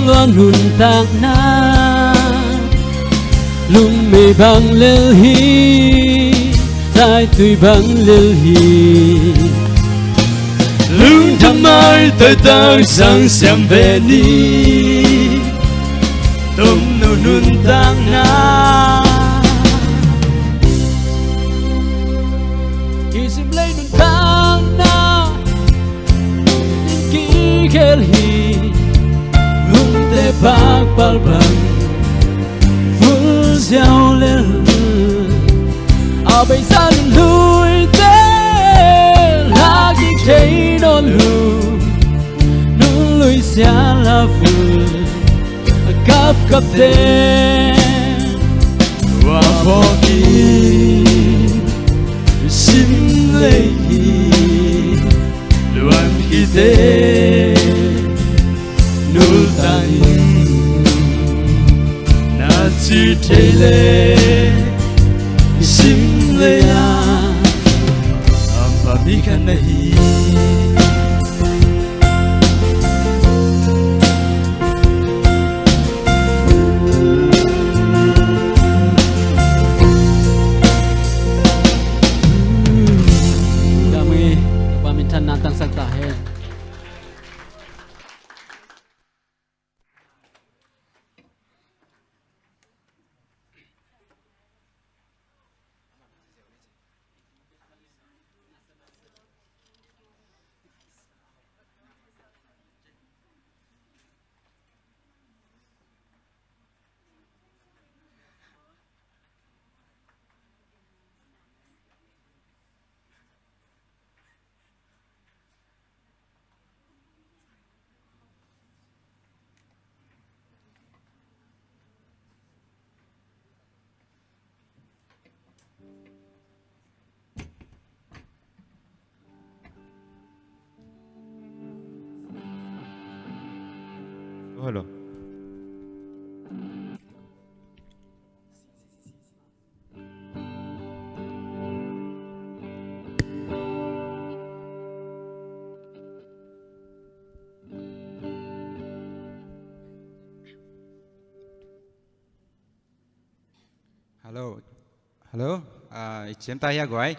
lo nun tang na lung me bang lel hi tai tui bang lel hi lung thăm mai tới tang sang xem về ni tom no nun tang na isim lei nun tang na ki khel hi lung te pak pal bang vul xiao lel a bây giờ lui te la ki thấy non lu nun lui xia la vu kap te wa poki sim lei luan hi te nul tanin na chi te le sim lei ya am pa mi khan nahi tăng sắc tả hết. hello. Hello, hello. Chiếm tay ya gọi.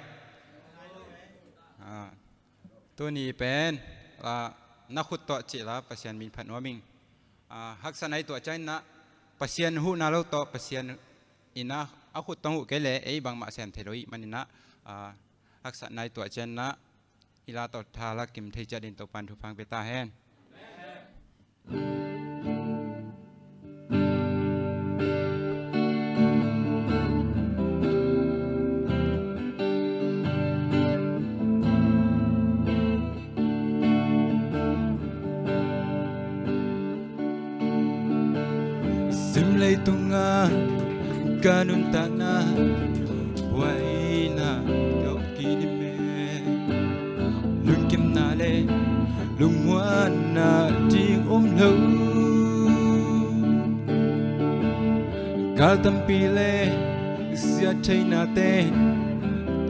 Tôi ni pen na khut to chỉ là pasien min phan min. Hak sanai to chai na pasien hu na lo to pasien ina a khut tong hu ke le ei bang ma sem theroi manina hak sanai to chen na ila to thala kim thei cha din to pan thu phang beta hen. Sim lay tunga kanun tana waina kau kini me lung kim na le lung hoa na ting lâu kal tam pi le sia chai na te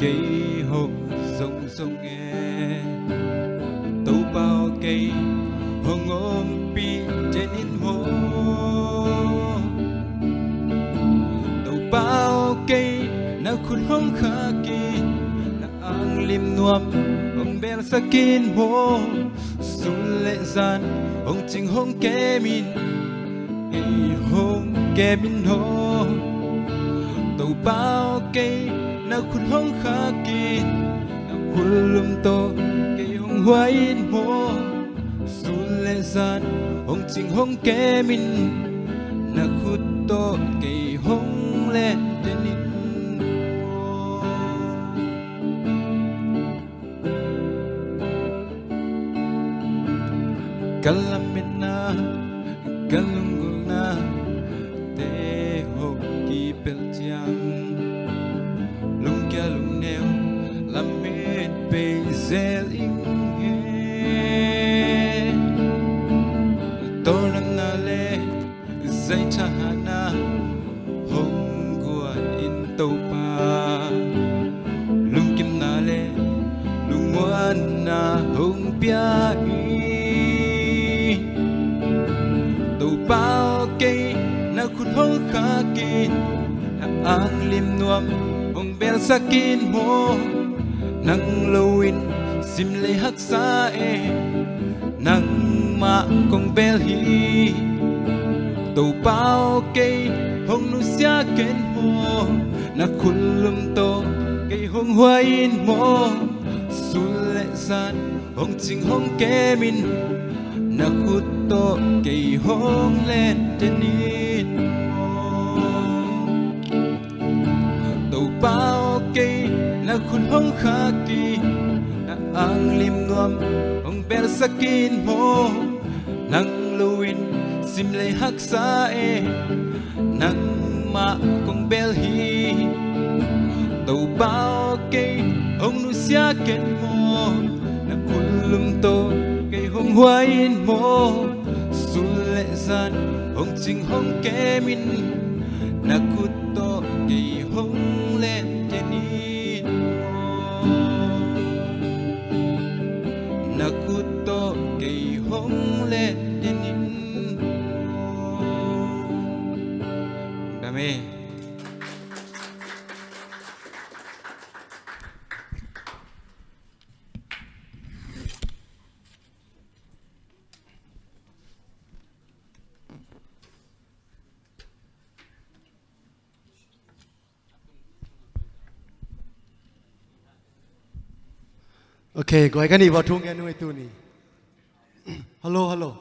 cây hồng sông sông nghe tàu bao cây hồng ôm pi trên in hồ bao cây na khun hong kha ki na ang lim nuam ông bel sakin mo sun lệ gian ông ching hong ke min ei hong ke min ho tàu bao cây na khun hong kha ki na khun lum to cây hong hoai mo sun lệ gian ông ching hong ke min na khut to cây hong lên trên in kalamina kalunguna te ho ki pel chiang lung kia lung neo lam met pe zel ing he to nam na le zai chahana tàu pa lung kim na le lung muan na hong pia i tàu bao cây na khut hong kha ki na ang lim nuam ong bel sakin mo nang lowin sim le hak sa e nang ma kong bel hi tàu bao cây hong nu sia ken mo na khulum to cây hong hoai mo sul lệ san hong ching hong ke min na khut to cây hong lên trên in tàu bao cây na khun hong kha ki na ang lim nuam hong bel sakin mo nang luin sim lay hak sa e nang ma kong bel hi tàu bao cây hong nu sia ken mo na khulum to cây hong hoai mo sul lệ san hong ching hong ke min na khut to cây hong lên trên in na khut to cây hong lên trên in đam mê. Okay, gọi cái này vào thung nghe nuôi tu ni. Hello, hello.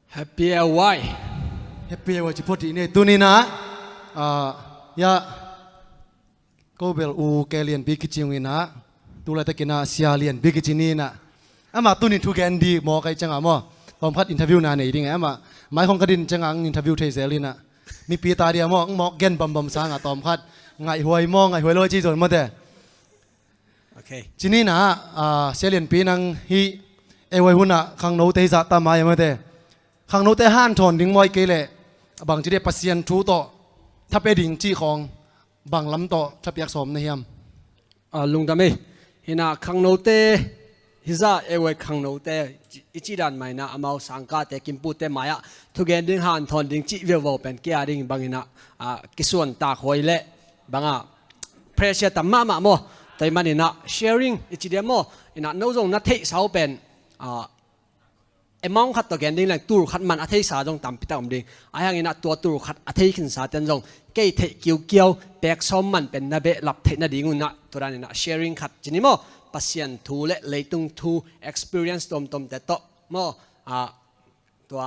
Happy LY. Happy LY chỉ phốt này tu ni na. Ya. Cô bel u cái liền bị cái chiêu na. Tu lại cái na sia liền bị cái chiêu ni na. Ama tu ni thu gen di mò cái chẳng amo. Tom phát interview na này đi nghe ama. Mai không cái din chẳng ang interview thấy dễ liền na. Mi pi ta đi amo mò gen bầm bầm sang à Tom phát. Ngại huay mò ngại huay lôi chi rồi mà thế. Okay. Chỉ ní na sẽ liền pi năng hi ewai huna khang nấu tây dạ ta mai mà thế ข้างโน้นแต่ห้านทอนดิ้งมอยเกลเลยบางจะได้ปัสยันทูโตถ้าไปดิ้งจีของบางลำโตถ้าเปียกสมนะเฮียมลุงดำเอ้ฮินาข้างโน้นแต่ฮิซาเอเวข้างโน้นแต่อิจิดันไม่นะอามาสังกัดแต่กิมพูดแต่มายะทุกเกนดิ้งหันทอนดิ้งจีเวลเป็นเกียดิ้งบางฮินะกิส่วนตาคอยเละบางเพรสเชตัมมาโมแต่มันฮินะ sharing อิจิเดียโมฮินะโน้ตงนัทเทสาวเป็นมองขัดตัวแกนดิ้งแหล่งตูร์ขัดมันอัธยสาจงตามพิตาอมดิ้งไอ้ยังอินะตัวตูร์ขัดอัธยขึ้นสาเต็นจงเกยเทเกี่ยวแตกซ้อมมันเป็นนาเบลับเทนาดิ้งอุนะตัวนั้นอินะ sharing ขัดจินิโมปัสยันทูเละเลยตุงทู experience ตมแต่โตโมตัว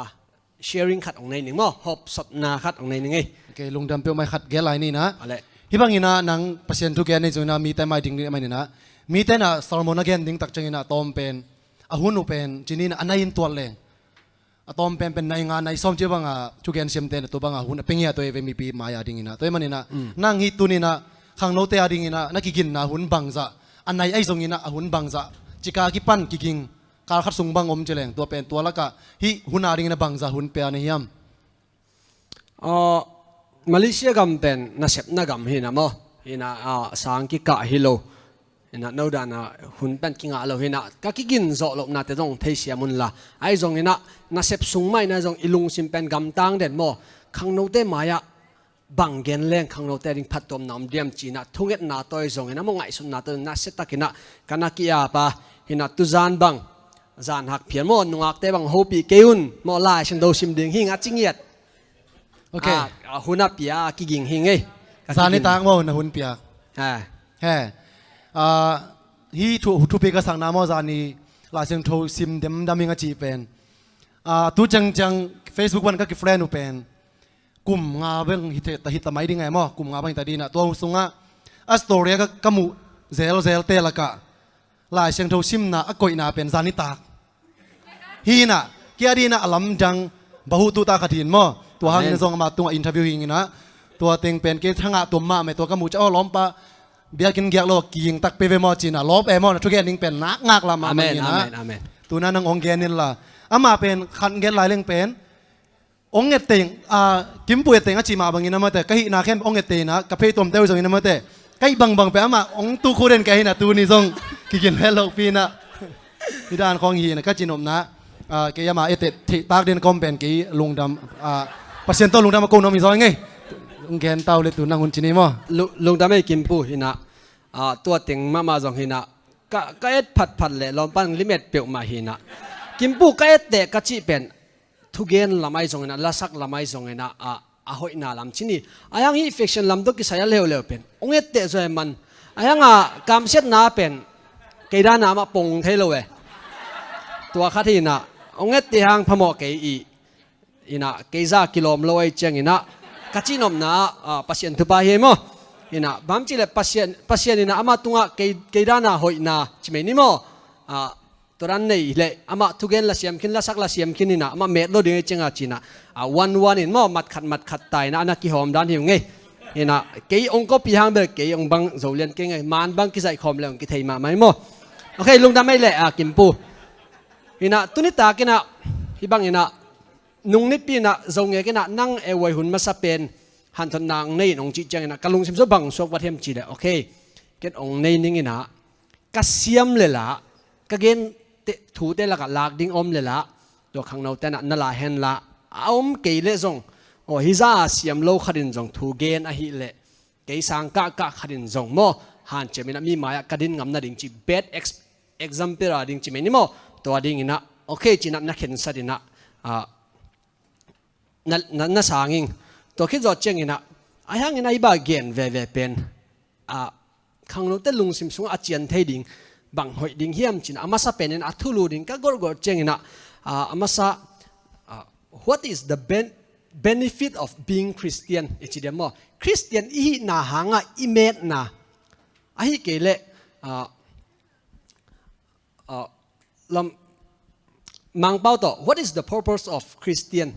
sharing ขัดองในหนึ่งโมหอบสดนาขัดองในหนึ่งไงโอเคลุงดำเปียวไม่ขัดแกลายนี่นะอะไรฮิบังอินะนังปัสยันทุกแกในจุนะมีแต่ไม่ดิ้งนี่ไม่เนี่ยนะมีแต่น่ะสารมนาแกนดิ้งตักจังอินะตอมเป็นอาหุนุเป็นจินีนะอันนั้นตัวเลยอะตอมเป็นในงานในซ้อมเจ้าบังทุกอย่างเสียมเต็นตัวบังหุ่นเป็นเงี้ยตัวเอเวมีปีมายาดิ่งนะตัวมันนี่นะนั่งฮิตุนี่นะข้างโน้ตเตะดิ่งนะนักกินนะหุ่นบังซะอันไหนไอ้ทรงนี่นะหุ่นบังซะจิกากิปันกิงการขัดส่งบังอมเจริญตัวเป็นตัวละกะฮิหุ่นอาดิ่งนะบังซะหุ่นเปียนี่ยามมาเลเซียกำเป็นนักเสพนักกำหินะโมหินะสังกิกะฮิโลเห็นนะโน้ตนะหุ่นเป็นกิงอะไรเห็นนะก็กินโจลบนาแต่ตรงเทียมุนละไอ้ตรงนี้นะน่าเสพสูงไม่นะตรงอิลุงสิมเป็นกำตังเด่นโมข้างโน้ตมายะบังเกนเล่งข้างโน้ตดิ่งพัดตอมน้ำเดียมจีนะทุ่งเอ็ดนาตัวไอ้ตรงนี้นะมองไอ้สุนนาตัวน่าเสตักินะกันนักกีฬาปะเห็นนะตุจานบังจานหักเพียนโมนุ่งอักเตบังโฮปีเกยุนโมลายฉันดูสิมดิ่งหิงอ่ะจิงเย็ดโอเคหุ่นนับปีอากิงหิงไงจานนี่ต่างโมนะหุ่นเปียเฮ้ฮีทุเปก็สั่งน้ำมาจานี่ลาเซงโทซิมเดมดามิงอจีเป็นตูจัง Facebook วันก็กิฟเฟรนอุเป็นกลุ่มงาเบงฮิตแต่ฮิตทำไมดีไงมั้งกลุ่มงาเบงแต่ดีนะตัวสุงะอัสตอรีก็กมูเซลเตละกะลาเซงโทซิมนะก็อินาเป็นจานิตากฮีน่ะเกียดีนะอลัมจังบาหูตุตาขัดินมั้งตัวหางในซองมาตัวอินเทอร์วิวหิงนะตัวเต็งเป็นเกทั้งตัวมาไม่ตัวกมูจะอ้อล้อมปะเบียกินเกียร์โลกิงตักไปเวมอจีน่ะลบเอมอนะทุกอย่างนิ่งเป็นนักงักละมาไม่นะตัวนั้นนังองเกนินละอามาเป็นขันเกนลายเล่งเป็นองเงเตงกิมปุยเตงอาจีมาบางอินะมาแต่ก็หินาเข้มองเงเตนะกับเพย์ตัวเต้าส่งอินะมาแต่ก็บังไปอามาองตูคูเรนก็หินะตูนี่ส่งกินเฮลโลปีนะที่ด้านของหินะก็จีนมนะเกียร์มาเอเตที่ตากเดินคอมเป็นกี่ลุงดำปัสเซนต์ตัวลุงดำมาโกนน้ำมีซอยไงลุงแกนเต้าเลยตัวนั่งคนจีนี่มั้งลุงดำไม่กินปูหินะตัวเต็งมาจงหินะก็เอ็ดผัดเลยลองปั้นลิมิตเปียวมาหินะกินปูก็เอ็ดเตะกะจีเป็นทุกเย็นลำไอจงนะละสักลำไอจงนะหอยนาลำชินีอายังฮีฟิกชันลำตุกิสายเลวเป็นองเอ็ดเตะจอยมันอายังกำเช็ดนาเป็นเกด้านามาปงเทโลเอตัวข้าที่นะองเอ็ดเตะหางพมอกเกอีอินะเกซ่ากิโลมโลไอเจงอินะกะจีนอมนะปัสยันทุบาเฮโมอินะบางทีเลยปัสยันอินะอามาตุงะเกด้านาหอยนาชิเมนิโมตัวนั้นนี่เลยอามาทุกเย็นละเสียมกินละสักละเสียมกินนี่นะอามาเม็ดโลดิ้งเจงอาจีนะวันอินโมมัดขัดตายนะอันนั้นกี่หอมด้านหิวไงอินะเกยองก็ปีหางเบลเกยองบังโจเลียนเก่งไงมันบังกิใส่คอมเลยองกิเทยมาไม่โมโอเคลุงทำไม่เละกิมปูอินะตุนิตากินะฮิบังอินะนุ่งนิปีนะทรงเงกินะนั่งเอวหุ่นมาสเปนหันทนางในองจีจังนะกะลุงซิมซบังสวกวัดเทมจีเลยโอเคเกตองในนิ่งอินะกะเสียมเลยละกะเกนถูเตละกะลากดิ้งอมเลยละตัวข้างนอกแต่น่ะนั่นละเห็นละอมเกยเลซงโอ้ฮิซาเสียมโลขัดินซงถูเกนอะฮิเลเกยสังกะขัดินซงโมหันเจมินะมีมายากะดินงำนาดิ้งจี bad example ดิ้งจีเมนิโมตัวดิ้งอินะโอเคจีนักเห็นสัดินะนั่นสางิงตัวคิดจอดเจงอินะไอ้หังอินะอีบาเกนเวเป็นข้างนอกแต่ลุงซิมซุงอาเจียนเทดิ้งบางหอยดิ้งเฮียมจินอามาซาเป็นอัทุลูดิ้งก็กอดเจงอินะอามาซา what is the benefit of being Christian อิจิเดียมว่าคริสเตียนอีน่าหางอิเมตน่าไอ้เกเลลำมังเป้าต่อ what is the purpose of Christian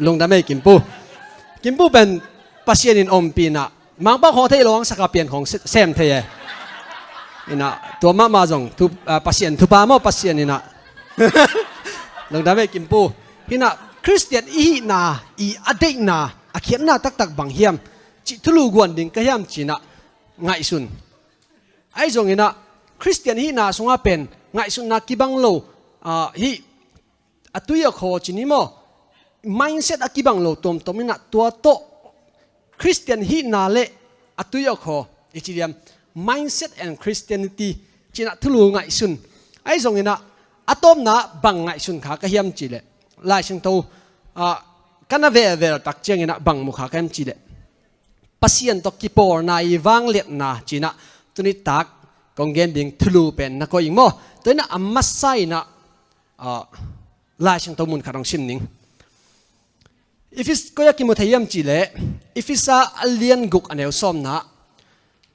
ลงดำไม่กิมปูเป็นปัสเซียนินอมปีนะมังเป้าของเทลองสกัดเปลี่ยนของเซมเทย ina tua ma jong tu pasien tu pa mo pasien ina long da me kim pu ina Christian i na i adek na akhian na tak bang hiam chi thulu guan ding ka hiam chi na ngai sun ai jong ina Christian hi na sunga pen ngai sun na kibang lo hi atuya kho chini mo mindset akibang lo tom ina tua to Christian hi na le atuya kho ichiriam mindset and Christianity china thulu ngai sun ai jong ina atom na bang ngai sun kha ka hiam chi le lai sing to kana ve tak cheng ina bang mu kha kam chi le pasien to ki por na i wang let na china tuni tak konggen ding thulu pen na ko ing mo toina amma sai na lai sing to mun kharong sim ning if is ko yakimo thayam chi le if is a alien guk aneu som na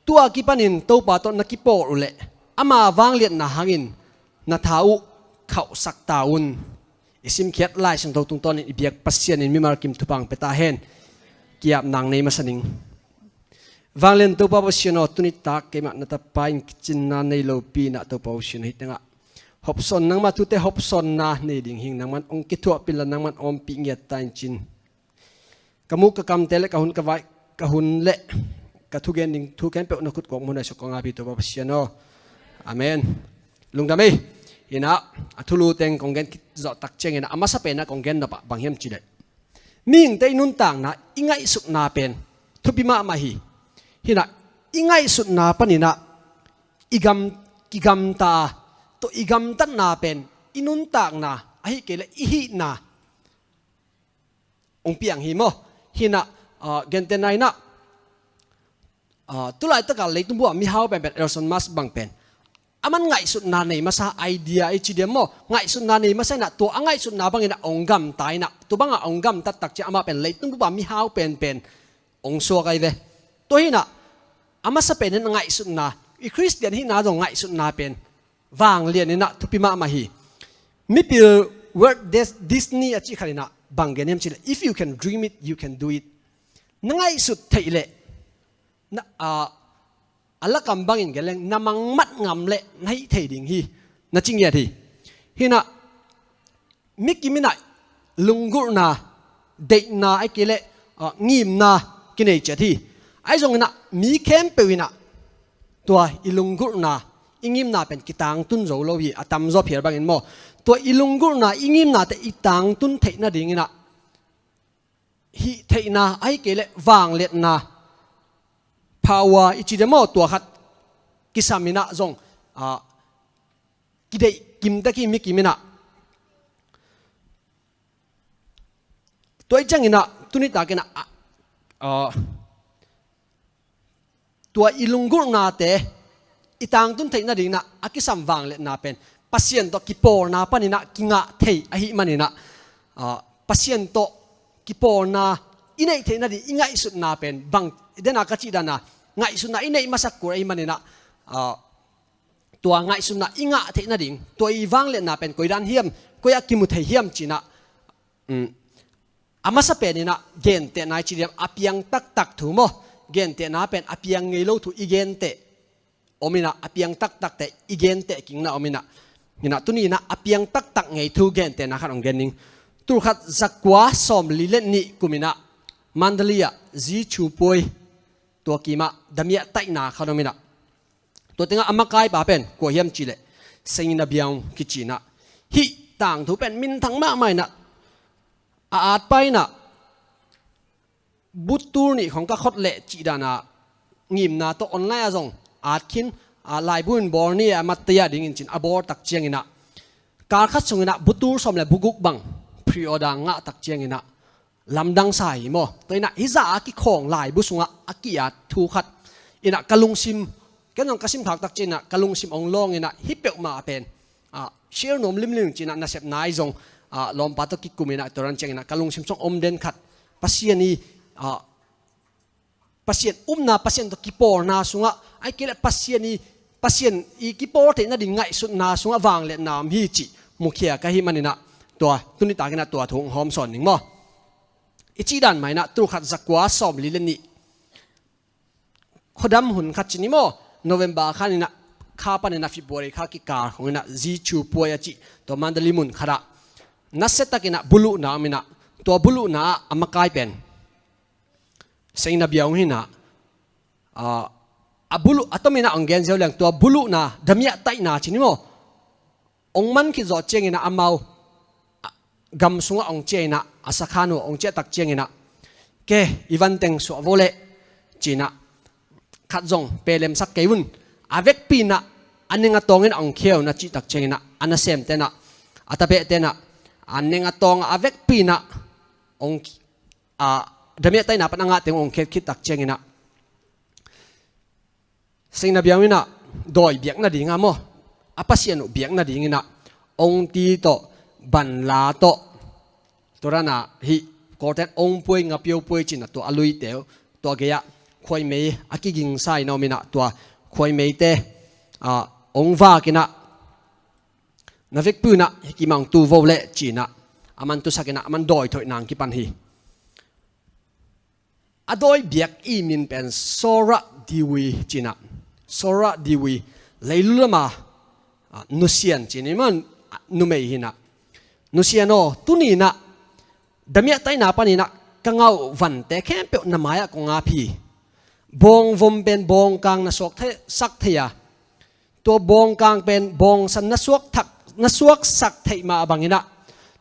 tua ki panin to pa to na ki por ule ama wang let na hangin na thau khau sak taun isim khiat lai sang to tung ton in ibiak pasien in mimar kim thupang peta hen kiap nang nei masaning wanglen to pa pasien tuni tak ke ma na ta pain kitchen na nei lo pi na to pa pasien hitanga hopson nang ma tu te hopson na nei ding hing nang man ong ki thua pil nang man om pi ngiat tain chin kamu ka kam tele ka hun ka vai ka hun le ka thu gen ding thu ken pe na khut kong mun na so kong abi to pa pasien amen lungdame ina athulu teng konggen zo tak cheng ina amasa pe na konggen na pa banghem chile ming te nun tang na ingai suk na pen thupima ma hi hina ingai suk na panina igam ta to igam tan na pen inun tang na ahi kele ihi na ong piang hi mo hina gente nai na tulai ta ka leitung bu mi hau pen Elson Mas bang pen aman ngai sut na nei masa idea ichidem mo ngai sut na nei masa na to angai sut na bangina onggam tai na to banga onggam tat tak cha ama pen leitung ba mi hau pen ong so kai ve to hina ama sa pen ngai sut na i Christian hi na dong ngai sut na pen wang lian na thupima ma hi mi pil word Disney achi kharina bangenem chile if you can dream it you can do it ngai sut thaile na ala kambangin geleng namang mat ngam le nai thei ding hi na ching ya thi hina mikimina lungur na de na ai kele ngim na kinai cha thi ai jong na mi khem pewina tua ilungur na ingim na pen kitang tun zo lo hi atam zo phiar bangin mo tua ilungur na ingim na te itang tun thei na ding ina hi thei na ai kele wang let na power ichidemo tua khat kisamina zong kidei kimta ki mikimina toy changina tunita kena tua ilungur na te itang tun theina ding na akisam wang le na pen pasien to kipor na panina kinga thei ahi manina pasien to kipor na inai theina di ingai sut na pen bang dena ka chi dana ngai sut na inai masak kur ai manina tua ngai sut na inga theina ding toi wang le na pen koidan hiam koya kimu thei hiam china amasa penina gen te nai chi diam apiang tak thu mo gen te na pen apiang ngei lo thu igen te omina apiang tak te igen te king na omina ina tuni na apiang tak ngei thu gen te na khan ong gening tur khat zakwa som lilen ni kumina mandalia zi chu poi to kima damia tai na khanomina to tenga amakai ba pen ko hiam chile sengina biang kichina hi tang thu pen min thang ma mai na at pai na butur ni khong ka khot le chi dana ngim na to online azong at kin lai bun bor ni amatia ding in chin abor tak chiang ina kar khat sungina butur som le buguk bang pre order nga tak chiang ina lamdang sai mo toina hiza ki khong lai bu sunga akia thu khat ina kalung sim kenong kasim thak tak china kalung sim ong long ina hipeu ma pen share nom lim china na sep nai zong lom pato ki kumina toran chengina kalung sim song om den khat pasiani pasien umna pasien to kipor na sunga ai kele pasiani pasien i kipor te na ding ngai sut na sunga wang le nam hi chi mukhia ka hi manina to tuni ta kena to thong hom son ning mo ichi dan mai na tu khat zakwa som li le ni khodam hun khat chini mo November khanina ข้าปันนับฟิบริข้ากิการของนักจีชูปวยจิตัวมันเดลิมุนขระนัสเซตักินักบุลุนามินักตัวบุลุนาอามากายเป็นสิ่งนับยาวหินะบุลุอัตมินักองเกนเซลเลงตัวบุลุนาดมีอะไรนาชินิโมองมันคิดจอดเจงินะอามากำสุงองเจนะอาสักขานุองเจตักเจงินะเกอีวันเต็งสวโวเลจีนะขัดจงเปเลมสักเกวุนอาเวกปีนะอันนึงตองเงินองเขียวนะจีตักเจงินะอันนั้นเซมเตนะอัตเบเตนะอันนึงตองอาเวกปีนะองดมีอะไรนาปนังอาเต็งองเขียวคิดตักเจงินะสิ่งนับยาวินะโดยเบียกนาดีงามโมอาปัสยานุเบียกนาดีงินะองตีโตบันลาโตตัวนั้นฮิก็แต่องป่วยงับเปียวป่วยจินะตัวอลุยเตวตัวเกียคอยเมย์อากิกิงไซนอมินะตัวคอยเมย์เตองวากินะนาวิกปูนะกิมังตูโวเลจีนะอามันตุสักินะอามันดอยถอยนางกิปันฮีอดอยเบียกอีมินเป็นโซระดีวีจีนะโซระดีวีเลยลุลมานุเซียนจีนี่มันนุเมหินะนุเซียโนตุนีนะดมีอะไรนาปานีนะกังเอาวันแต่แค่เปียนามายกงอาพีบงวมเป็นบงกลางนัสวกเทสักเทียตัวบงกลางเป็นบงสันนัสวกทักนัสวกสักเทมาบังอินะ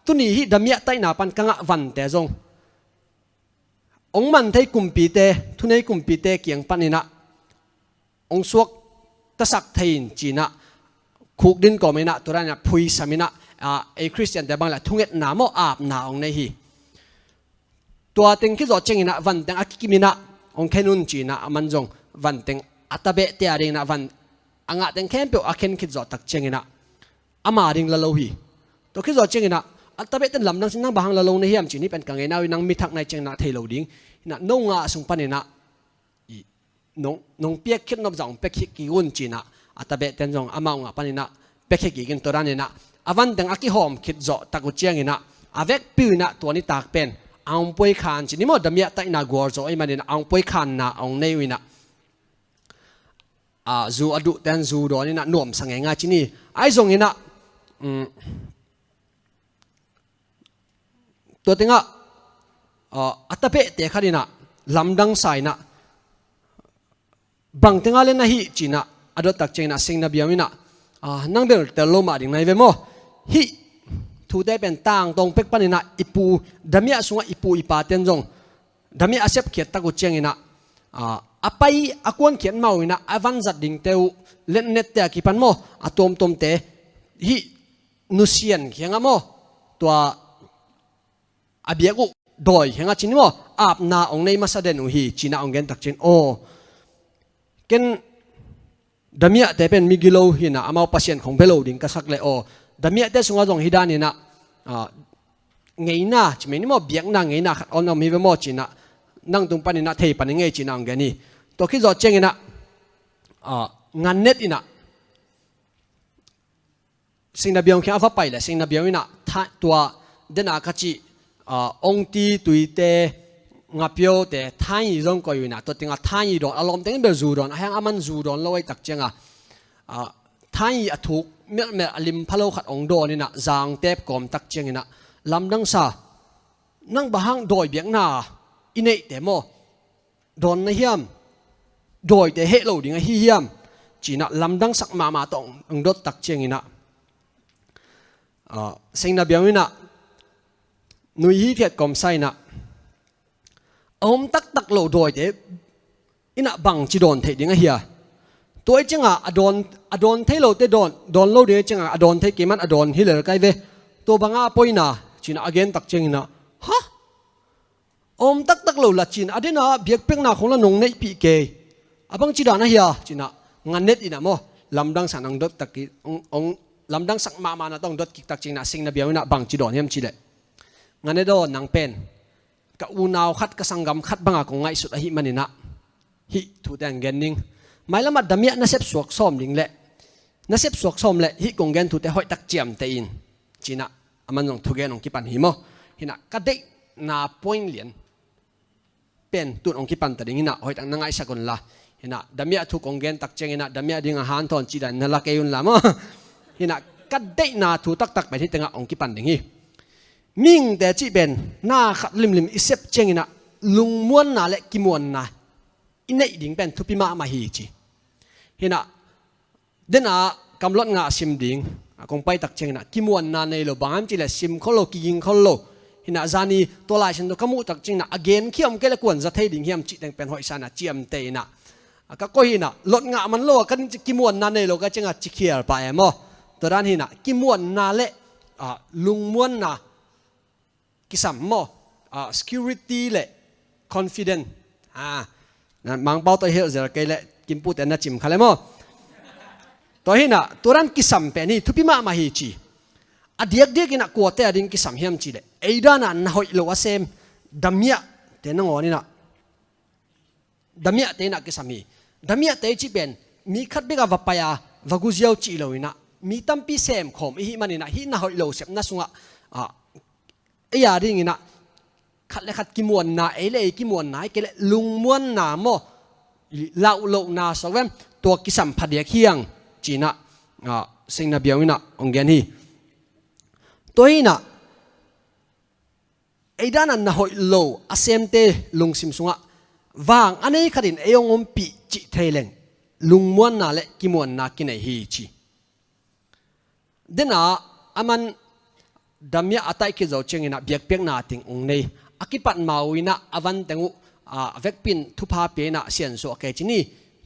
ตุนีฮิดมีอะไรนาปันกังอาวันแต่จงองมันเทกุมปีเตทุนให้กุมปีเตเกียงปานินะองสวกตะสักเทินจีนะคุกดินก็ไม่นะตัวนั้นพุยสามินะไอคริสเตียนแต่บางแหละทุ่งเอ็ดหนาโมอาบหนาองในฮีตัวเต็งคิดว่าเจงนะวันเต็งอากิมินะองแค่นุนจีนะมันจงวันเต็งอัตเบะเตียริงนะวันอ่างเต็งแค่เปียวอาเคนคิดว่าตักเจงนะอามาริงละโลฮีตัวคิดว่าเจงนะอัตเบะเต็งลำนังสินังบางละโลในเฮียมจีนี่เป็นกังเงนาวินังมิทักในเจงนะเทโลดิ้งนะน้องอาสุงปันนะน้องเปียกคิดนบจังเปียกกิวุนจีนะอัตเบะเต็งจงอามาองปันนะเปียกกิกินตัวนั้นนะอาวันดังอากิหอมคิดจ่อตะกุเจียงนะอาเวกปิวนะตัวนี้ตากเป็นเอาป่วยขานจีนี่มดดมีอะไรน่ากลัวจ่อไอ้มันเนี่ยเอาป่วยขานนะเอาในวินะจูอดุเต็นจูดอนี่นะหน่วมสังเกตง่ายจีนี่ไอ้ทรงนี่นะตัวเต็งอัตเปะเตะขันนี่นะลำดังใส่นะบางเต็งอะไรนะฮิจีนะอดุตักเจงนะสิงนะเบียวินะนั่งเบลเตลโลมาดิ่งในเวโมฮิทูได้เป็นต่างตรงเป็กปันนะอิปูดามีอาสุงอิปูอิปาเตนจงดามีอาเซบเขียนตะกุเจงนะอาไปอาควรเขียนเมาอินะอาวันจัดดิ่งเตวเล่นเน็ตเตะกี่ปันโมอาตมเตฮินุเซียนเขียงอะโมตัวอาเบียกุดอยเขียงอะจินโมอาบนาองในมาสเดนุฮีจีนาองเกนตักเจนโอเกนดามีแต่เป็นมิกิโลหินะอามาพัศยันของเบโลดิ้งกษักเลโอดามีแต่สงฆ์จงฮิดานี่นะไงนะจิเมนิโมเบียกนะไงนะออนมีเวโมจินะนั่งตรงปันนี่นะเทปันยังไงจินะองเกนี่ตัวคิดว่าเจงนะงานเน็ตนี่นะสิ่งนับยองแค่อาฟ้าไปเลยสิ่งนับยองนี่นะตัวเดนอาคัจิองตีตุยเตงับเปียวแต่ท่านยี่จงก็อยู่นะตัวติงท่านยี่ดอนอารมณ์ติงเบลจูดอนแห่งอามันจูดอนเราไว้ตักเจงท่านยี่ถูกเมื่อลิมพะโลขัดองโดนี่นะจางเทปกอมตักเจงนะลำดังซานั่งบะฮังโดยเบียงนาอินเนเตโมดอนในเฮียมโดยแต่เฮโลดิ้งเฮียมจีนะลำดังสักมาตองโดตักเจงนะสิ่งนับยังวินะนุยฮีเทียดกอมไซนะอมตักโลโดยเดอินะบังจีโดนเทดิ้งเฮียตัวเจ้าอดอนเทโลเตโดนโลเดียเจ้าอดอนเทกิมันอดอนฮิเลอร์ไกเวตัวบังอาปอยนาจีน่าอเกนตักเจงนะฮะอมตักโลละจีน่าอเดน่าเบียกเป็กนาของละนงในปีเกยบังจีดานะเฮียจีน่างานเน็ตอินะโมลำดังสันองดตักกิองลำดังสักมานะต้องดดกิตักเจงนะสิ่งนับเบียวนะบังจีดอนเฮียมจีเดงานเนโดนังเป็นกอูนาวขัดกสังกำขัดบังอาคงไงสุดอหิมันนี่นะฮิทูแดงเกนนิงไม่ละมัดดามีน่าเสพสวกซ้อมลิงเละน่าเสพสวกซ้อมเละฮิกงเกนทูแต่หอยตักเจียมเตอินจีน่ะมันต้องทุเกนองกิปันหิมอหินะก็ได้นาพอยเหรียญเป็นตุนองกิปันแต่ดิ้งหินะหอยตักนั่งไอสักคนละ hina damia thu kongen tak chengina damia ding a han thon chi dan nala ke yun lama hina kadai na thu tak tak pai tenga ong ki pan ding hi ming te chi ben na khat lim lim isep chengina lungmuan na le kimuan na inei ding pen thu pi ma ma hi chi hina dena kamlot nga sim ding kong pai tak chengina kimuan na nei lo bangam chi le sim kholo ki ging kholo hina zani to lai sin do kamu tak chingna again khiam ke le kwan za thei ding hiam chi teng pen hoi sana chiam te na ka ko hina lot nga man lo kan kimuan na nei lo ka chenga chi khiar pa emo to ran hina kimuan na le lungmuan na kisam mo security le confident na mang pau to hel zer ke le kimpu te na chim khale mo to hina turan kisam pe ni thupi ma ma hi chi adiak diak ina ko te ading kisam hiam chi le eidana na hoi lo asem damia te na ngoni na damia te na kisami damia te chi ben mi khat bega vapaya vaguziau chi lo ina mi tampi sem khom hi manina hi na hoi lo sep na sunga ya ring ina khat le khat kimuan na ele kimuan na ke le lungmuan na mo lau lo na sawem to kisam phadiak hiang china sing na biawina onggen hi toina eidana na hoi lo asemte lungsim sunga wang anei kharin eyong pi chi thaileng lungmuan na le kimuan na kinai hi chi dena aman damya atai ki zo chengina biak pek na ting ong nei akipat mawina avan tengu vekpin thupa pe na sian so ke chini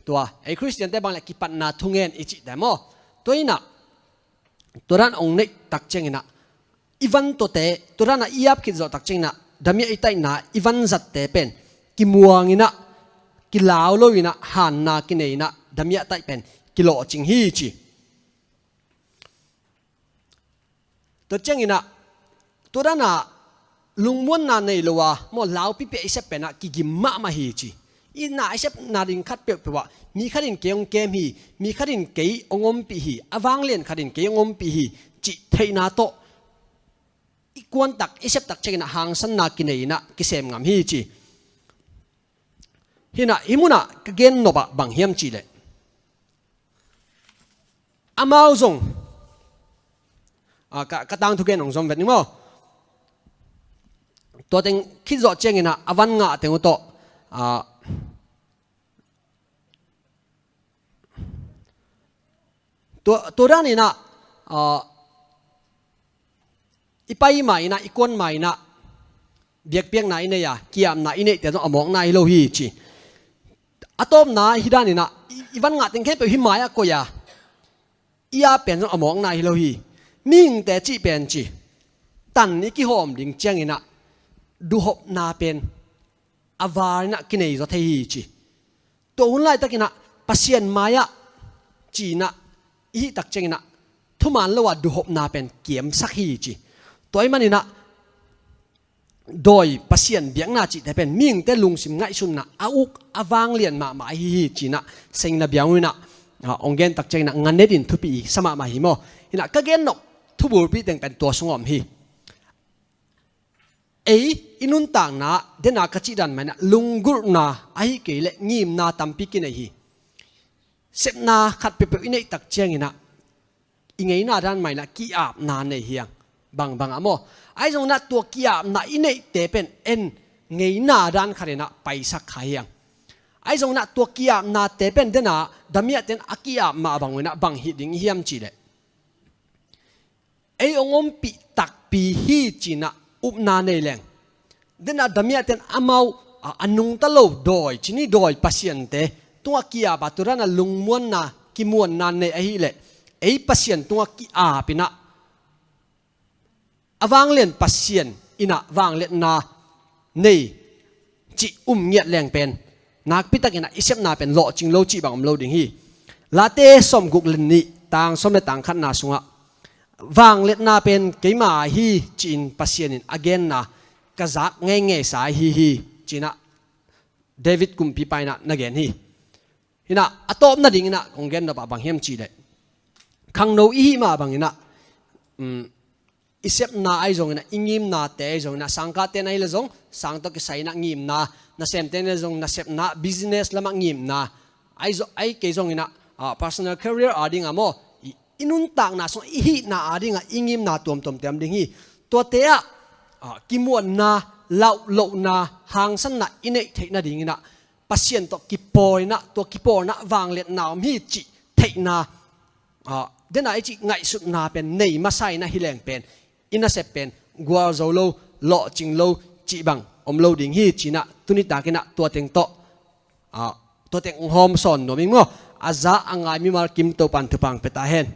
tua ei christian te bang le kipat na thungen ichi demo toina turan ong nei tak chengina ivan to te turana iap ki zo tak chengina damya itai na ivan zat te pen kimuangina kilaw loina han na kineina damya tai pen kilo ching hi chi to chengina turana lungmuan na nei lowa mo law pi pe isep pena ki gimma ma hi chi ina isep na ring khat pe wa mi kharin keong kem hi mi kharin ke ongom pi hi awang len kharin ke ongom pi hi chi theina to ikwan tak isep tak chengina hang san na kineina kisem ngam hi chi hina imuna gen no ba bang hiam chi le amao zong ka tang thu gen ong zom vet ni mo to teng khi zo chengina avan nga teng to to rani na ipai mai na ikon mai na biak piak na ine ya kiam na ine te among na lo hi chi atom na hidani na ivan nga teng khe pe hi maya ko ya ia pen among na lo hi ming te chi pen chi tan ni ki hom ding chengina du hop na pen avar na kinei zo thei hi chi to hun lai takina pasien maya chi na i tak chengina thuman lo wa du hop na pen kiem sak hi chi toy manina doi pasien biang na chi te pen ming te lungsim ngai sun na auk awang lian ma ma hi chi na seng na bianguna onggen tak chengina nganedin thupi sama ma hi mo ina ka gen no thubur pi teng pen to sungom hi ei inun tang na dena kachi dan mana lungur na ai ke le ngim na tampi ki nei hi sep na khat pe pe inei tak chengina ingei na dan mai na ki ap na nei hiang bang bang amo ai jong na to ki ap na inei te pen en ngei na dan kharena paisa khayang ai jong na to ki ap na te pen dena damia ten akia ma bangwena bang hi ding hiam chi le ei ongom pi tak pi hi china up na nei leng dena damia ten amau anung talo doi chini doi pasien te tua kia baturana lungmuan na kimuan na nei ai le ei pasien tua ki a pina awang len pasien ina wang let na nei chi ngiat leng pen nak pitak ina isep na pen lo ching lo chi bang lo ding hi late som guk len ni tang som le tang khat na sunga wang let na pen keima hi chin pasien in again na kazak nge nge sa hi china David kumpi paina nagen hi hina atop na ding ina kongen na bang hem chi le khang no i ma bang ina isep na ai zong ina ingim na te zong na sangka te nai le zong sang to ki sai na ngim na sem te ne zong na sep na business lama ngim na ไอเกจงอินะpersonal career อาดิงอะโมอินุนตากนาสงอิฮินาอาดิงอะอิงิมนาตัวมเต็มดิงฮีตัวเตะกิมวนนาเล่าโลนาหางสันนะอินเนเทนาดิงอินะปัสยันตัวกิปอยนะตัวกิปอนะวางเล็ดนาวมีจิเทนาเดนไอจิไงสุดนาเป็นในมาใส่นะฮิแรงเป็นอินาเซเป็นกัวโซโลโลจิงโลจิบังโลดิงฮีจีนะตุนิตากินะตัวเต็งโตตัวเต็งหอมสอนโนมิงโมอาซาอังไงมิมากิมโตปันทุปังเปตาเฮน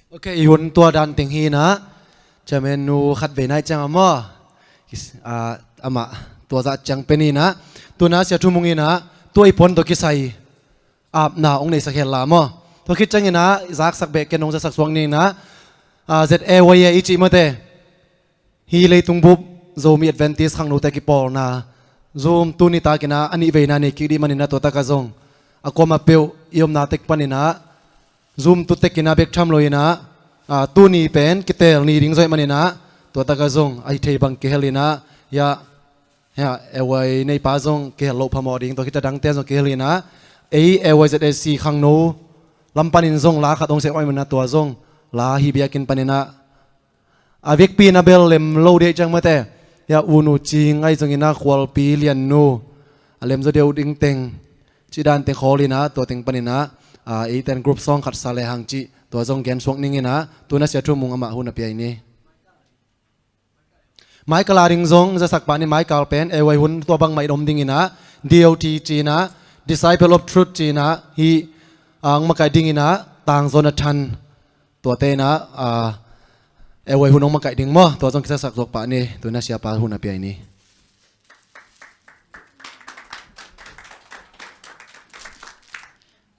โอเคอีหุ่นตัวดันติงฮีนะจะเมนูขัดเวนายจังอ่ะอามาตัวจะจังเป็นนี่นะตัวน่าเสียทุ่มงี้นะตัวอีพนตัวกิไซอาบหน้าองในสักเฮลามะตัวคิดจังงี้นะซักสักเบกแกนองจะสักสวงนี่นะเจ็ดวายอีจิมาเตฮีเลยตุงบุบโซมีแอดเวนติสขังโนเตกิปอลนะโซมตุนิตากินะอันนี้เวนันเอกิดีมันนี่นะตัวตะกะซงอากมาเปียวยอมนาเตกปันนี่นะ zoom ตุเตกินะเบกทำลอยนะตัวนี้เป็นกิเตลนี่ดิ้งใจมันนี่นะตัวตะกะซงไอเทบังเกลินะยาเอวัยในป่าซงเกลโลพมอดิ้งตัวคิดจะดังเต้นซงเกลินะเอวัยจะได้สีขังโนลำปันินซงลาขัดองเสวายมันนะตัวซงลาฮิเบียกินปันินะเวกปีนาเบลเลมโลเดจังมาเตยาอูนูจิงไอซงอินะควอลปีเลียนโนเลมจะเดียวดิ้งเต็งจีดันเต็งขอลีนะตัวเต็งปันินะเต็นกรุ๊ปซองขัดสาเลหังจีตัวซงแกนสวงนิ่งนะตัวนั้นเสียทุ่มมุงอามาหุนเปียนี่ไม้กลาดิงซงจะสักปานี่ไม้กาลเป็นเอวัยหุนตัวบังไม่ดมดิ่งนะ DOT จีนะ Disciple of Truth จีนะฮีมาไกดิ่งนะต่างโซนทันตัวเตนะเอวัยหุนมาไกดิ่งมั้งตัวซงจะสักสกปานี่ตัวนั้นเสียปาหุนเปียนี่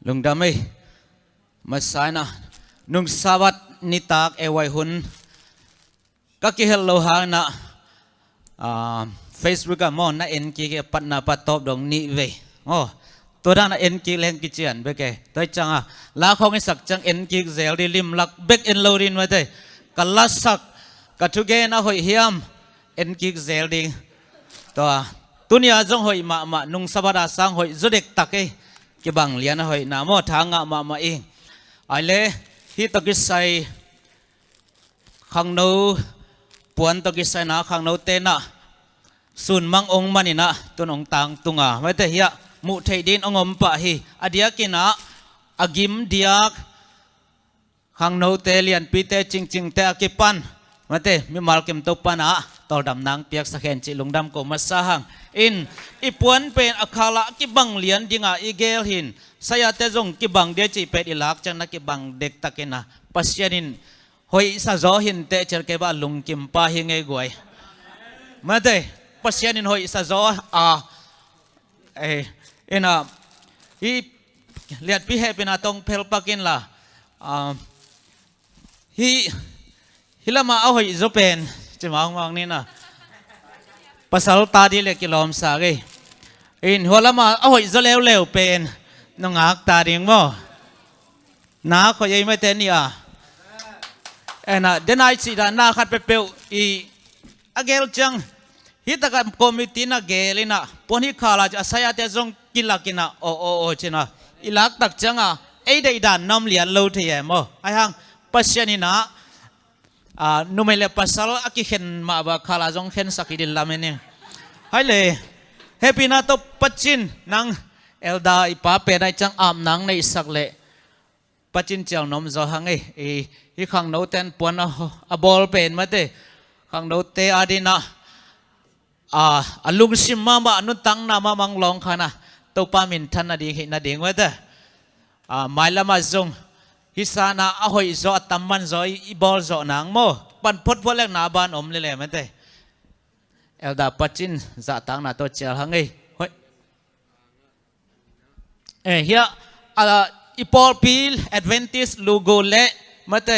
ลุงดำเอ้มาสายนะนุ่งสวัสดนิตากเอวัยหุนก็คิดเล่าหานะFacebook ก็มองนะเอ็นกีปัตนาปัตตบดงนี่เวโอ้ตัวด้านนะเอ็นกีเล่นกิจยันเบกตัวจังลาของไอ้สักจังเอ็นกีเซลดิลิมลักเบกเอ็นโลดินมาเตกัลลัสสักกัทุเกนะหอยเฮียมเอ็นกีเซลดิงตัวนี้จงหอยมานุ่งสวัสดาสังหอยจุดเด็กตักกิบังเลียนหอยน้ำมอทางมาเองไอเล่ที่ตะกิใส่ขังโนปวนตะกิใส่นะขังโนเตนะส่วนมังองมันนี่นะตัวองต่างตุงไม่แต่เฮียมุเทดินองอมปะฮีอดียกินะอากิมเดียกขังโนเตเลียนปีเตจริงๆแต่อากิปันไม่แต่มีมาลกิมตุปนะต่อดำนางเปียกสักเห็นจิลุงดำก็มาสร้างอินอีปวนเป็นอาคาละกิบังเลียนดิงอีเกลหินสยามเตจงกิบังเดียจิเป็ดอิลักจังนักกิบังเด็กตะกินะปัสยานินหอยสะจอหินเตเจอเก็บลุงกิมปาหิงไงกวยมาเตปัสยานินหอยสะจออินะอีเลียดพิเฮเป็นตรงเพลปักินละฮิลามาเอาหอยจะเป็นจะมองนี่นะภาษาตาดีเล็กกิโลมสากีอินหัวละมาเอาหอยจะเร็วเป็นน้องอักตาดิ่งมั้งน้าเขายังไม่เต้นนี่เดนไอซีดาน้าขัดเปรี้ยวอเกลจังฮิตกับคอมมิตี้น่ะเกลินะปนฮิขาลาจะสายเตจงกิลักินะโอชินะอิลักตักจังไอเดียดานน้ำเลียนโลที่ยังมั้งไอ้ฮังปัสยานินะนุ่มเลยปัสสาวะกิเห็นมาบ่ขาลาจงเห็นสักดิลลามินี่ให้เลยเฮปินาตปัจจินนังเอลดาอีป้าเป็นไอจังอาบนังในสักเล่ปัจจินเจ้านมจะหังอีขังโนเตนปวนบอลเป็นมาเตขังโนเตอดีนะลุงซิมมาอนุตังนามามังลองขานะตัวปามินทันนาดีเห็นนาดีงไว้เตไม่ละมาจงฮิสานะเอาหอยจอตัมมันจอยบอลจอนางโมปันพดพวกเล็กนาบานอมเลยมันเตเอลดาปัจจินจะตังนาตัวเจ้าหังเฮียอีพอลพิลแอดเวนติสลูโกเล่มาเต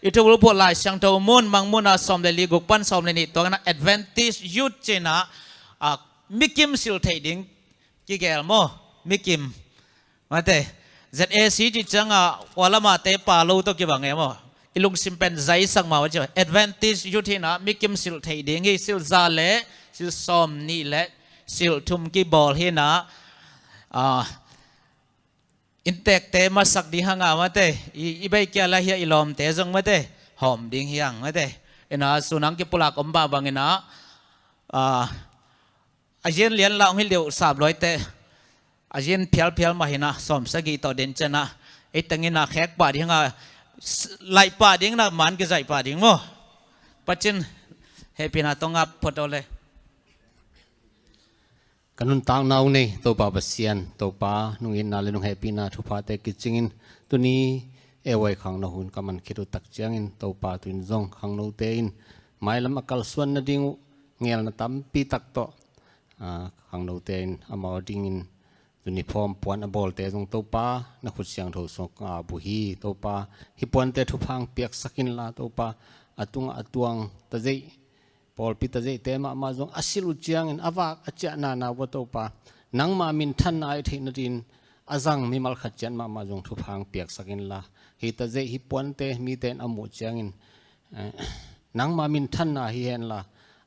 อีทุกรูปลายช่างตัวมุนบางมุนสอมเลลีกุปันสอมเลนี่ตัวนั้นแอดเวนติสยุทธเจนะมิกิมสิลเทดิง กี่แก่โมมิกิมมาเตZAC จิจังอ่ะวาลามาเตปาโลตัวกี่บังเงโมอิลุงซิมเป็นใจสังมาว่าจะ advantage อยู่ที่นะมิกิมสิลไทยดิ้งสิลซาเล่สิลซอมนี่เละสิลทุมกี่บอลที่นะอินเตกเตมาสักดีหางามาเตอีใบเกียร์ละเฮียอิลอมเตจงมาเตหอมดิ้งเฮียงมาเตเอ็นะสุนังกี่ปุลักอมบาบังเนะอาเจนเลียนละองหิเดียว300เตอาเจนเพียลมาเห็นนะสมสกีต่อเด่นจันนะไอ้ตั้งเงินนะแขกป่าดิ้งอ่ะไหลป่าดิ้งนะมันก็ใจป่าดิ้งโม่ปัจจุบันเฮปินาต้องอับพอดเลยกันนุนตางนาวนี่ตัวป้าเสียนตัวป้านุ่งอินนาเลนุ่งแฮปปี้นาทุพาเตกิจิงินตัวนี้ไว้ขังนาหุ่นก็มันคิดตักเจียงอินตัวป้าตุนซงขังนูเตอินไม่ลำอักลส่วนนาดิ้งเงี้ยนะตั้มปีตักโตขังนูเตอินอามาดิ้งอินตัวนี้พร้อมปวนอบอลเตจงตัวป้านักขุดเสียงทูสงบุฮีตัวป้าฮิปวนเตทุพังเปียกสักินลาตัวป้าอตุงตะเจพอลพิตาเจเตมาจงอาศิลุจียงอินอาวากอาจารย์นาวัตโตปานังมามินทันไอเทนดินอาจังมีมัลขัดจันมาจงทุพังเปียกสักินลาฮิตาเจฮิปวันเตมีเตนอมุจียงอินนังมามินทันนาฮิเฮนลา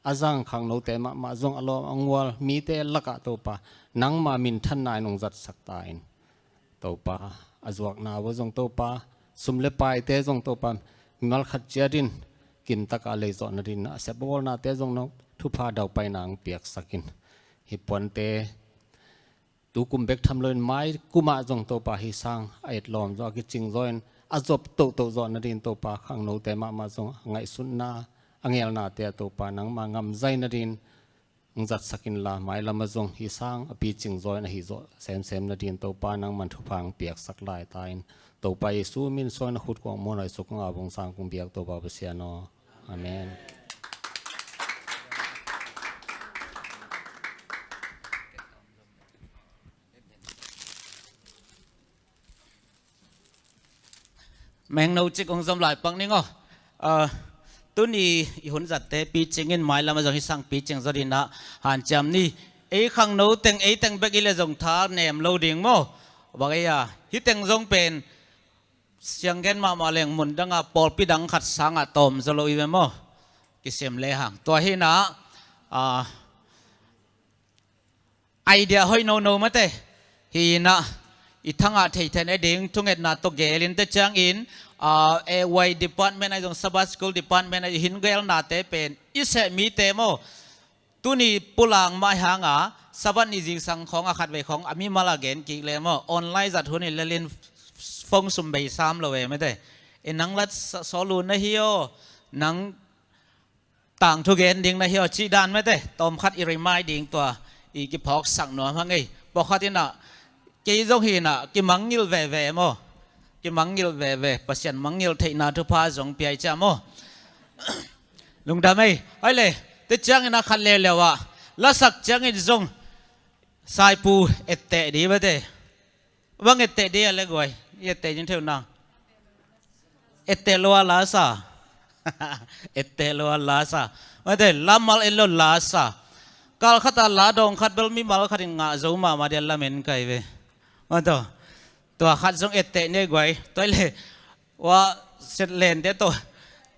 อาจังขังโนเตมาจงอารมณ์อังวลมีเตลักะโตปานังมามินทันนายนงจัดสักตาอินโตปาอาจวกนาวจงโตปาสุมเลปายเตจงโตปามีมัลขัดเจดินกินตะกาเลยจอนาดินเสบบอลนาเตจงนกทุพาดาวไปนางเปียกสักินฮิปวันเตตูกุมเบกทำเลยไม้กุมาจงโตปาฮิสังไอหลอมจอกิจิงจอยอาจบโตจอนาดินโตปาขังโนเตมาจงไงสุนนาอังเอลนาเตโตปานังมางำใจนาดินจัดสักินลาไม้ละมาจงฮิสังอภิจิงจอยนะฮิโจเซมนาดินโตปานังมันทุพังเปียกสักลายตายตัวไปสู้มินซอยนักขุดกองมวยสุกงาบงสางกุมเบียกตัวบาปเสียนออาเมนแมงนูจิกองสมหลายปังนี่งอตัวนี้หุ่นจัดเตปีจิงเงินหมายแล้วมาจงให้สั่งปีจิงสดินะหันจำนี่ไอ้ขังนูเต็งไอ้เต็งเบกิเลจงท้าเนมโลดิ่งโมบอกไอ้ยาฮิเต็งจงเป็นเสียงเงินมาเลี้ยงมุนดังอ่ะปอลปีดังขัดสังอ่ะตอมสโลอีเวโมกิเสียมเลหังตัวให้นะไอเดียห้อยโนมาเตฮีนะอีทั้งอาเทยเทนไอเด้งทุกเอ็ดนาตกเกลินเตจังอินเอวายดีพาร์ตเมนต์ไอจงสบัสคูลดีพาร์ตเมนต์ไอหินเกลนาเตเป็นอิเสมีเตโมตุนีปุลังมาหางอ่ะสบันนิจิสังของอาคัดไว้ของอามิมาลาเกนกิเลโมออนไลน์จัดทุนนี่เล่นฟงสุมใบซ้ำเลยไม่ได้เอ็นังรัดสอลูนนะฮิโอนังต่างทุกเอ็นดิ้งนะฮิโอจีดานไม่ได้ตอมคัดอิริมาดิ้งตัวอีกิพอกสั่งหนัวพังไงบอกคัดที่น่ะกี่จงหิน่ะกี่มังยิลเว่โมกี่มังยิลเว่ปัศยันมังยิลเทน่าทุพาจงเปียจ้าโมลุงดำไม่ไอ้เลยแต่จังอินะคันเลวว่ะละสักจังอิจงสายปูเอตเตดีไม่ได้วังเอตเตดีอะไรก่อยเอตเตยังเท่านั้นเอตเตลัวลาซาเอตเตลัวลาซาไม่ได้ลามัลเอลลาซากาลขัดลาดองขัดเบลมีมัลขัดงาโจมาเดียลาเมนไกเวว่าตัวขัดจงเอตเตเนี่ยก่อยตัวเลยว่าเสร็จเลนเดตัว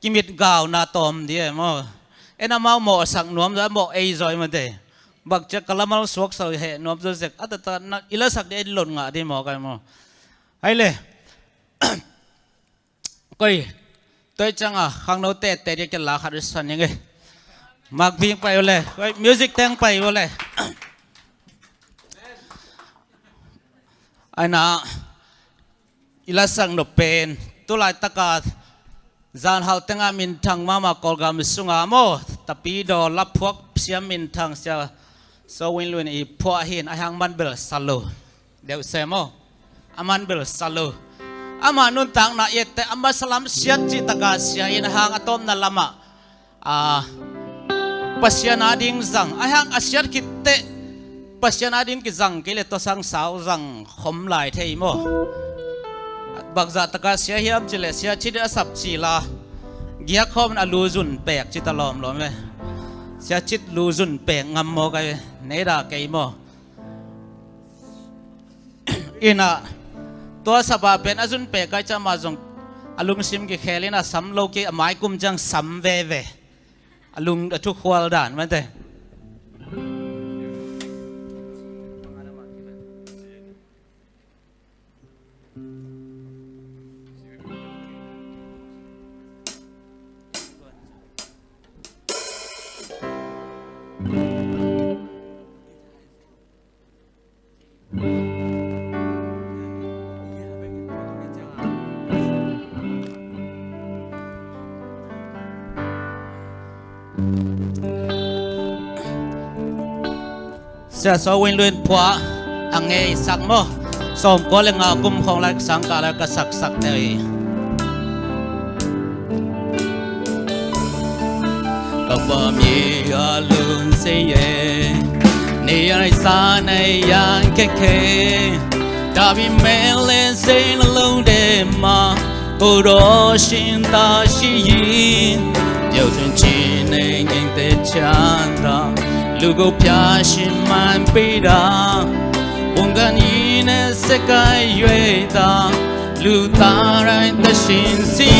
กิมิดกาวนาตอมเดียมั้งเอ็นมาหมอสั่งนวมแล้วหมอเอจอยมาเดบักจะกละมัลสวกสวยเหนวมจะเสกอัตตานักอิลสักเดหล่นงาดีหมอกันมั้งไอ้เลยก้อยตัวจังอ่ะข้างโน้ตเตะเรียกกันลาขัดสันยังไงมักวิ่งไปเลยก้อยมิวสิกแต่งไปเลยไอ้น่ะอิลสังนเป็นตัวลายตะกาจานเขาแต่งมินทางมากอลกามิสุงอาโมตะปีดอลับพวกเสียมินทางเสียสวินลุนอีพวกหินอายังมันเบลสัลโลเดี๋ยวเสมออามันเบลสัลโลอามานุนตังนาเอตอามาสลามเสียจิตกาเสียอินหางอตอมนั่นละมาปัสยานาดิงจังอายังอาเสียกิเตปัสยานาดิงกิจังกิเลตสังสาวจังขมลายเทยโมบักจัตกาเสียเฮียมจิเลเสียชิดอสับชีลาเกียคอมอลูจุนแปกจิตลอมล้อมเลยเสียชิดลูจุนแปกงำโมกันเนดาเกยโม inaตัวสบายเป็นอาจุนเปกจะมาจงอลุงซิมกิเคลินะสัมโลกิหมายกุมจังสัมเวเวอลุงทุกขวลด่านมันเต เสียสวินลุนผัวอังเงยสักโมสมก็เลยงากุมของลักสังกาลกสักเตยก็บ่มีอารมณ์เสียนี่อะไรสาในยานแค่ดาบิเมเลเซนลงเดมากูรอชินตาชิยินเดี๋ยวถึงจีในเงินเตชันตาลูกพิอาชิมันปีดาวงการยินเสกายเวตาลูตาไรแต่ชินสิ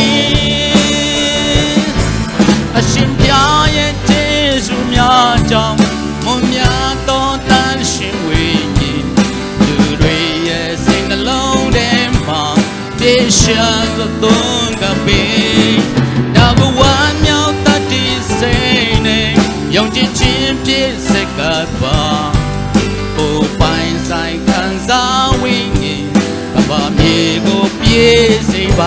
อาชิมพิอาเยเจสุมยาจอมมุมยาโตตันชิมวิญิลูเรียสิงลงเดมาเดชะตุนกับปีดาววันยาวตัดที่เซเน用尽情别色个吧，不白晒看啥为你，爸爸别个别谁吧。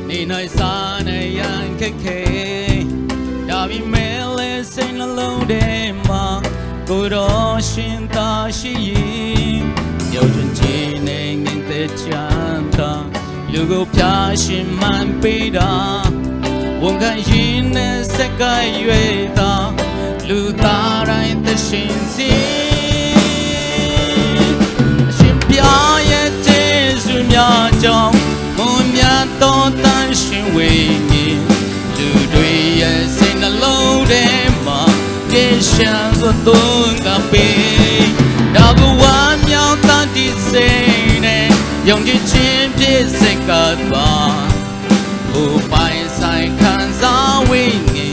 นี่นายสาในยันแค่ดาวิเมเลเซนลงเดมากูรอชินตาชิยินเดี๋ยวจนจีในเงินเตจันตาลูกพิอาชิมันปีดาวงการยินเนสกายเวตาลูตาไรแต่ชินสิชิมพิอาเยเจสุมยาจอมมุมยาโตตันชินเวงีลูด้วยเยสินลงเดมาเดชะตุนกับปีดาววันยาวตันที่เซเนยงที่ชิมพิเศษกันบ้าผู้ไปใส่ขันสาวิงี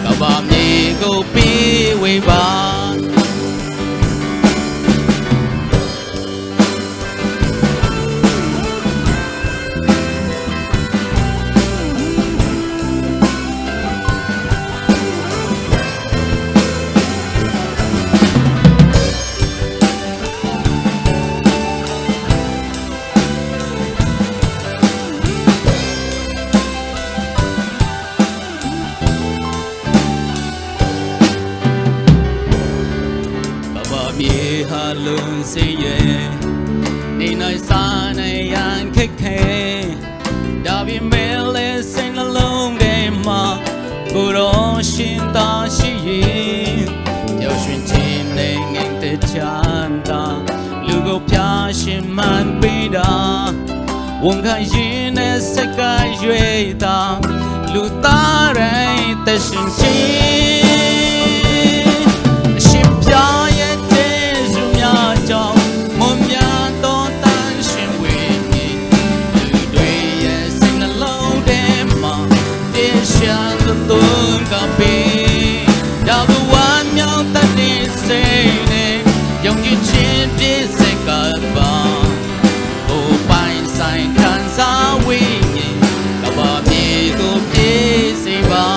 กับบ่มีกูปีไว้บ้ามีฮาลุนเสียนี่นายสาในยันแค่ดาวิเมเลเซนลงเดมากูรอชินตาชิยินเดี๋ยวชินจีในเงินเตจันตาลูกพิอาชิมันปีดาวงการยินเสกายเวตาลูตาไรแต่ชินสิชิมพิอามุมยาโตตันชินเวงีลูด้วยเยสินลงเดมาเดชะตุนกับปีดาววันยาวตัดที่เซเนยงที่ชินพิเศษกันบ้าผู้ไปใส่ขันสาวิงีกับบ่มีกูพิเศษบ้า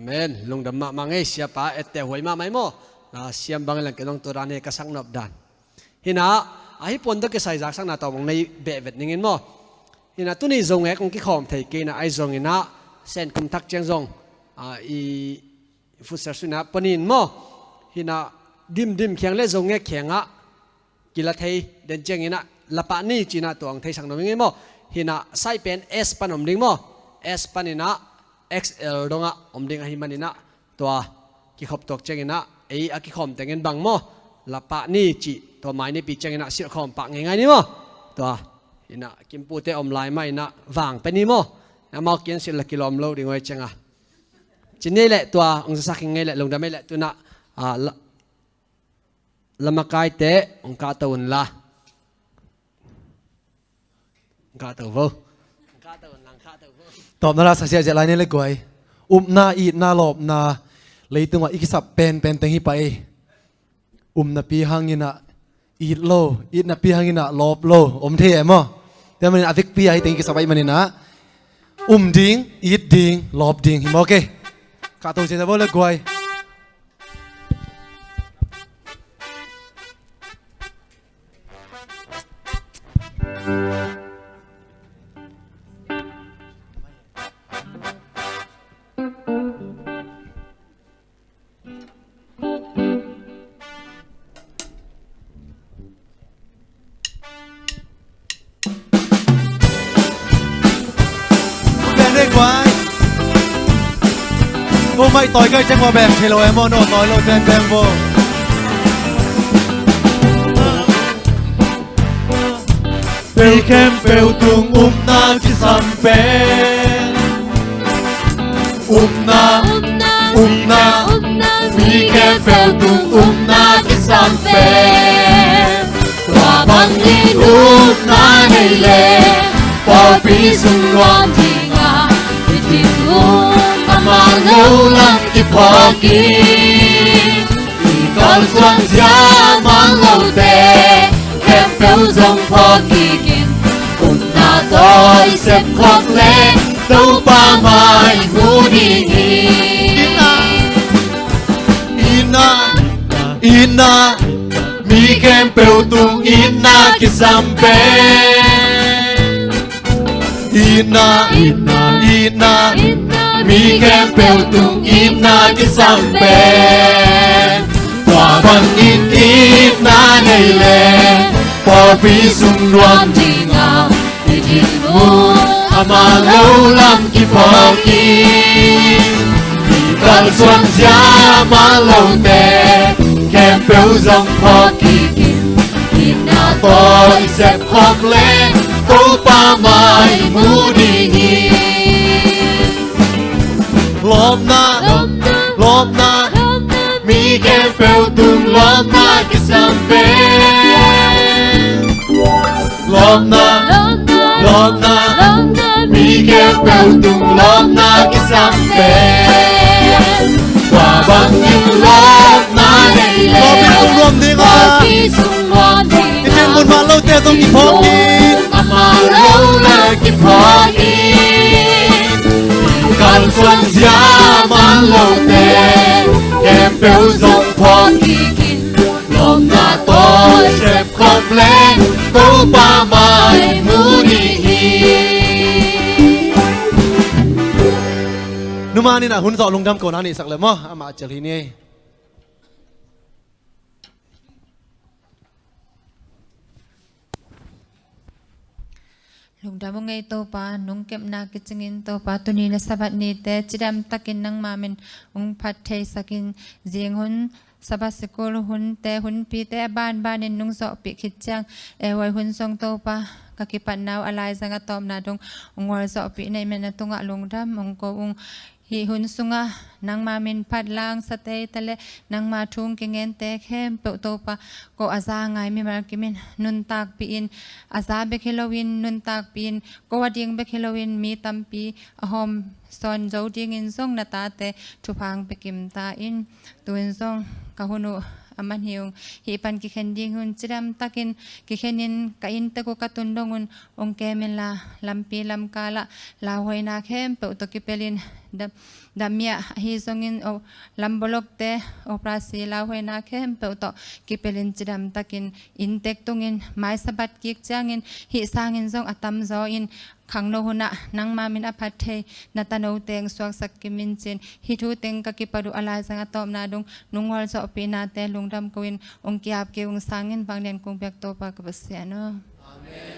Amen. Lung damma mangai siapa ette hoi ma mai mo. Na siam bangalang kenong turane kasang nop dan. Hina ahi pon ke sai jak sang na tawong nei be vet ningin mo. Hina tu ni zong e kong ki khom thei ke na ai zong ina sen kum thak cheng zong. I fusar suna panin mo. Hina dim khiang le zong e khianga kila thei den cheng ina lapa ni china tuang thei sang no ningin mo. Hina sai pen S panom ding mo. S panina XL donga omding ahi manina tua ki khop tok chengina ei aki khom tengen bang mo lapa ni chi to mai ni pi chengina sir khom pa ngai ni mo tua ina kimpu te om lai mai na wang pe ni mo na mau kien sil kilom lo ding oi chenga chinne le tua ong sa saking ngai le long da mai le tuna lamakai te ong ka taun la ka tau vo ตอบนาราสักเสียจะไรนี่เลยกวยนาอีนาหลบนาเลยตัวอีกสับเป็นเต็งฮิไปนาปีหังยินะอีโลอีนาปีหังยินะหลบโลเทียมแต่มันอาทิตย์ปีไอเต็งกิสับไปมันนี่นะดิ้งอีดิ้งหลบดิ้งฮิมโอเคกาตัวเสียจะบอกเลยกวย Cô mày tỏi cây chân vào bèm thì lô em mô nô tỏi lô trên bèm vô Bèo khem bèo tung na chi sam bèm na Bì khem bèo tung na chi sam bèm Hòa bằng đi na hay lệ Bỏ bí sung loan thì ngà Vì thì mà lâu lắm kịp hoa kỳ Còn xuân giá mang lâu tê Kém béo dòng hoa kỳ kinh na tôi xếp khóc lên Đâu ba mai ngủ đi nghỉ Ina Mi kém béo tung ina kì xăm bê Ina Mi khem bèo tung na ki sampe Tòa bằng na này lệ Bỏ vi sung loan đi ngào Đi đi ngu Ama lâu lắm ki phò ki Đi cần xuân giá mà lâu tê Khem bèo dòng phò ki Đi na tôi xếp khóc lên Tô ba mai mu đi nghỉ Lom na Mi khem bèo tung lom na ki sampe Lom na Mi khem bèo tung lom na ki sampe Tòa bằng những lom na này lệ Bỏ bí sung loan đi ngà Cái chân buồn mà lâu tê dòng kịp hóa kín Mà lâu là kịp hóa kín Cần xuân giá mang lâu tê Kém béo dòng hóa kín Lom na tôi xếp khóc lên Tô ba mai mu đi Numa ni na hun dọ lung đam cổ nani sạc lệ mò Ama chal hi ni Lung damo ngay to pa nung kem na kichingin to pa tuni na sabat ni te chidam takin nang mamin ung patay sakin zing hun sabat sikul hun te hun pi te ban banin nung so pi kitchang eway hun song to pa kakipan naw alay sa nga tom na dong ung war so pi na imen na tunga lung dam ung ko ung hi hun sunga nang mamin padlang sa te tale nang matung kingen te khem pe to pa ko aza ngai mi mar kimin nun tak piin aza be khilowin nun tak piin ko wading be khilowin mi tampi ahom son zo ding in song na ta te thupang pe kim ta in tuin song ka hunu aman hiung hipan ki khending hun chiram takin ki khenin ka in te ko katun dongun ong kemen la lampi lam kala la hoina khem pe to ki pelin damia hi zongin o lambolok te operasi la hoina khem pe to ki pelin chiram takin in tek tungin mai sabat ki changin hi sangin zong atam zo in khang no huna nang ma min aphat the natano teng swak sak kimin chen hi thu teng ka ki paru ala sang atom na dong nungwal so pina te lungdam koin ong kiap ke ong sangin banglen kong pek to pa ka basya no amen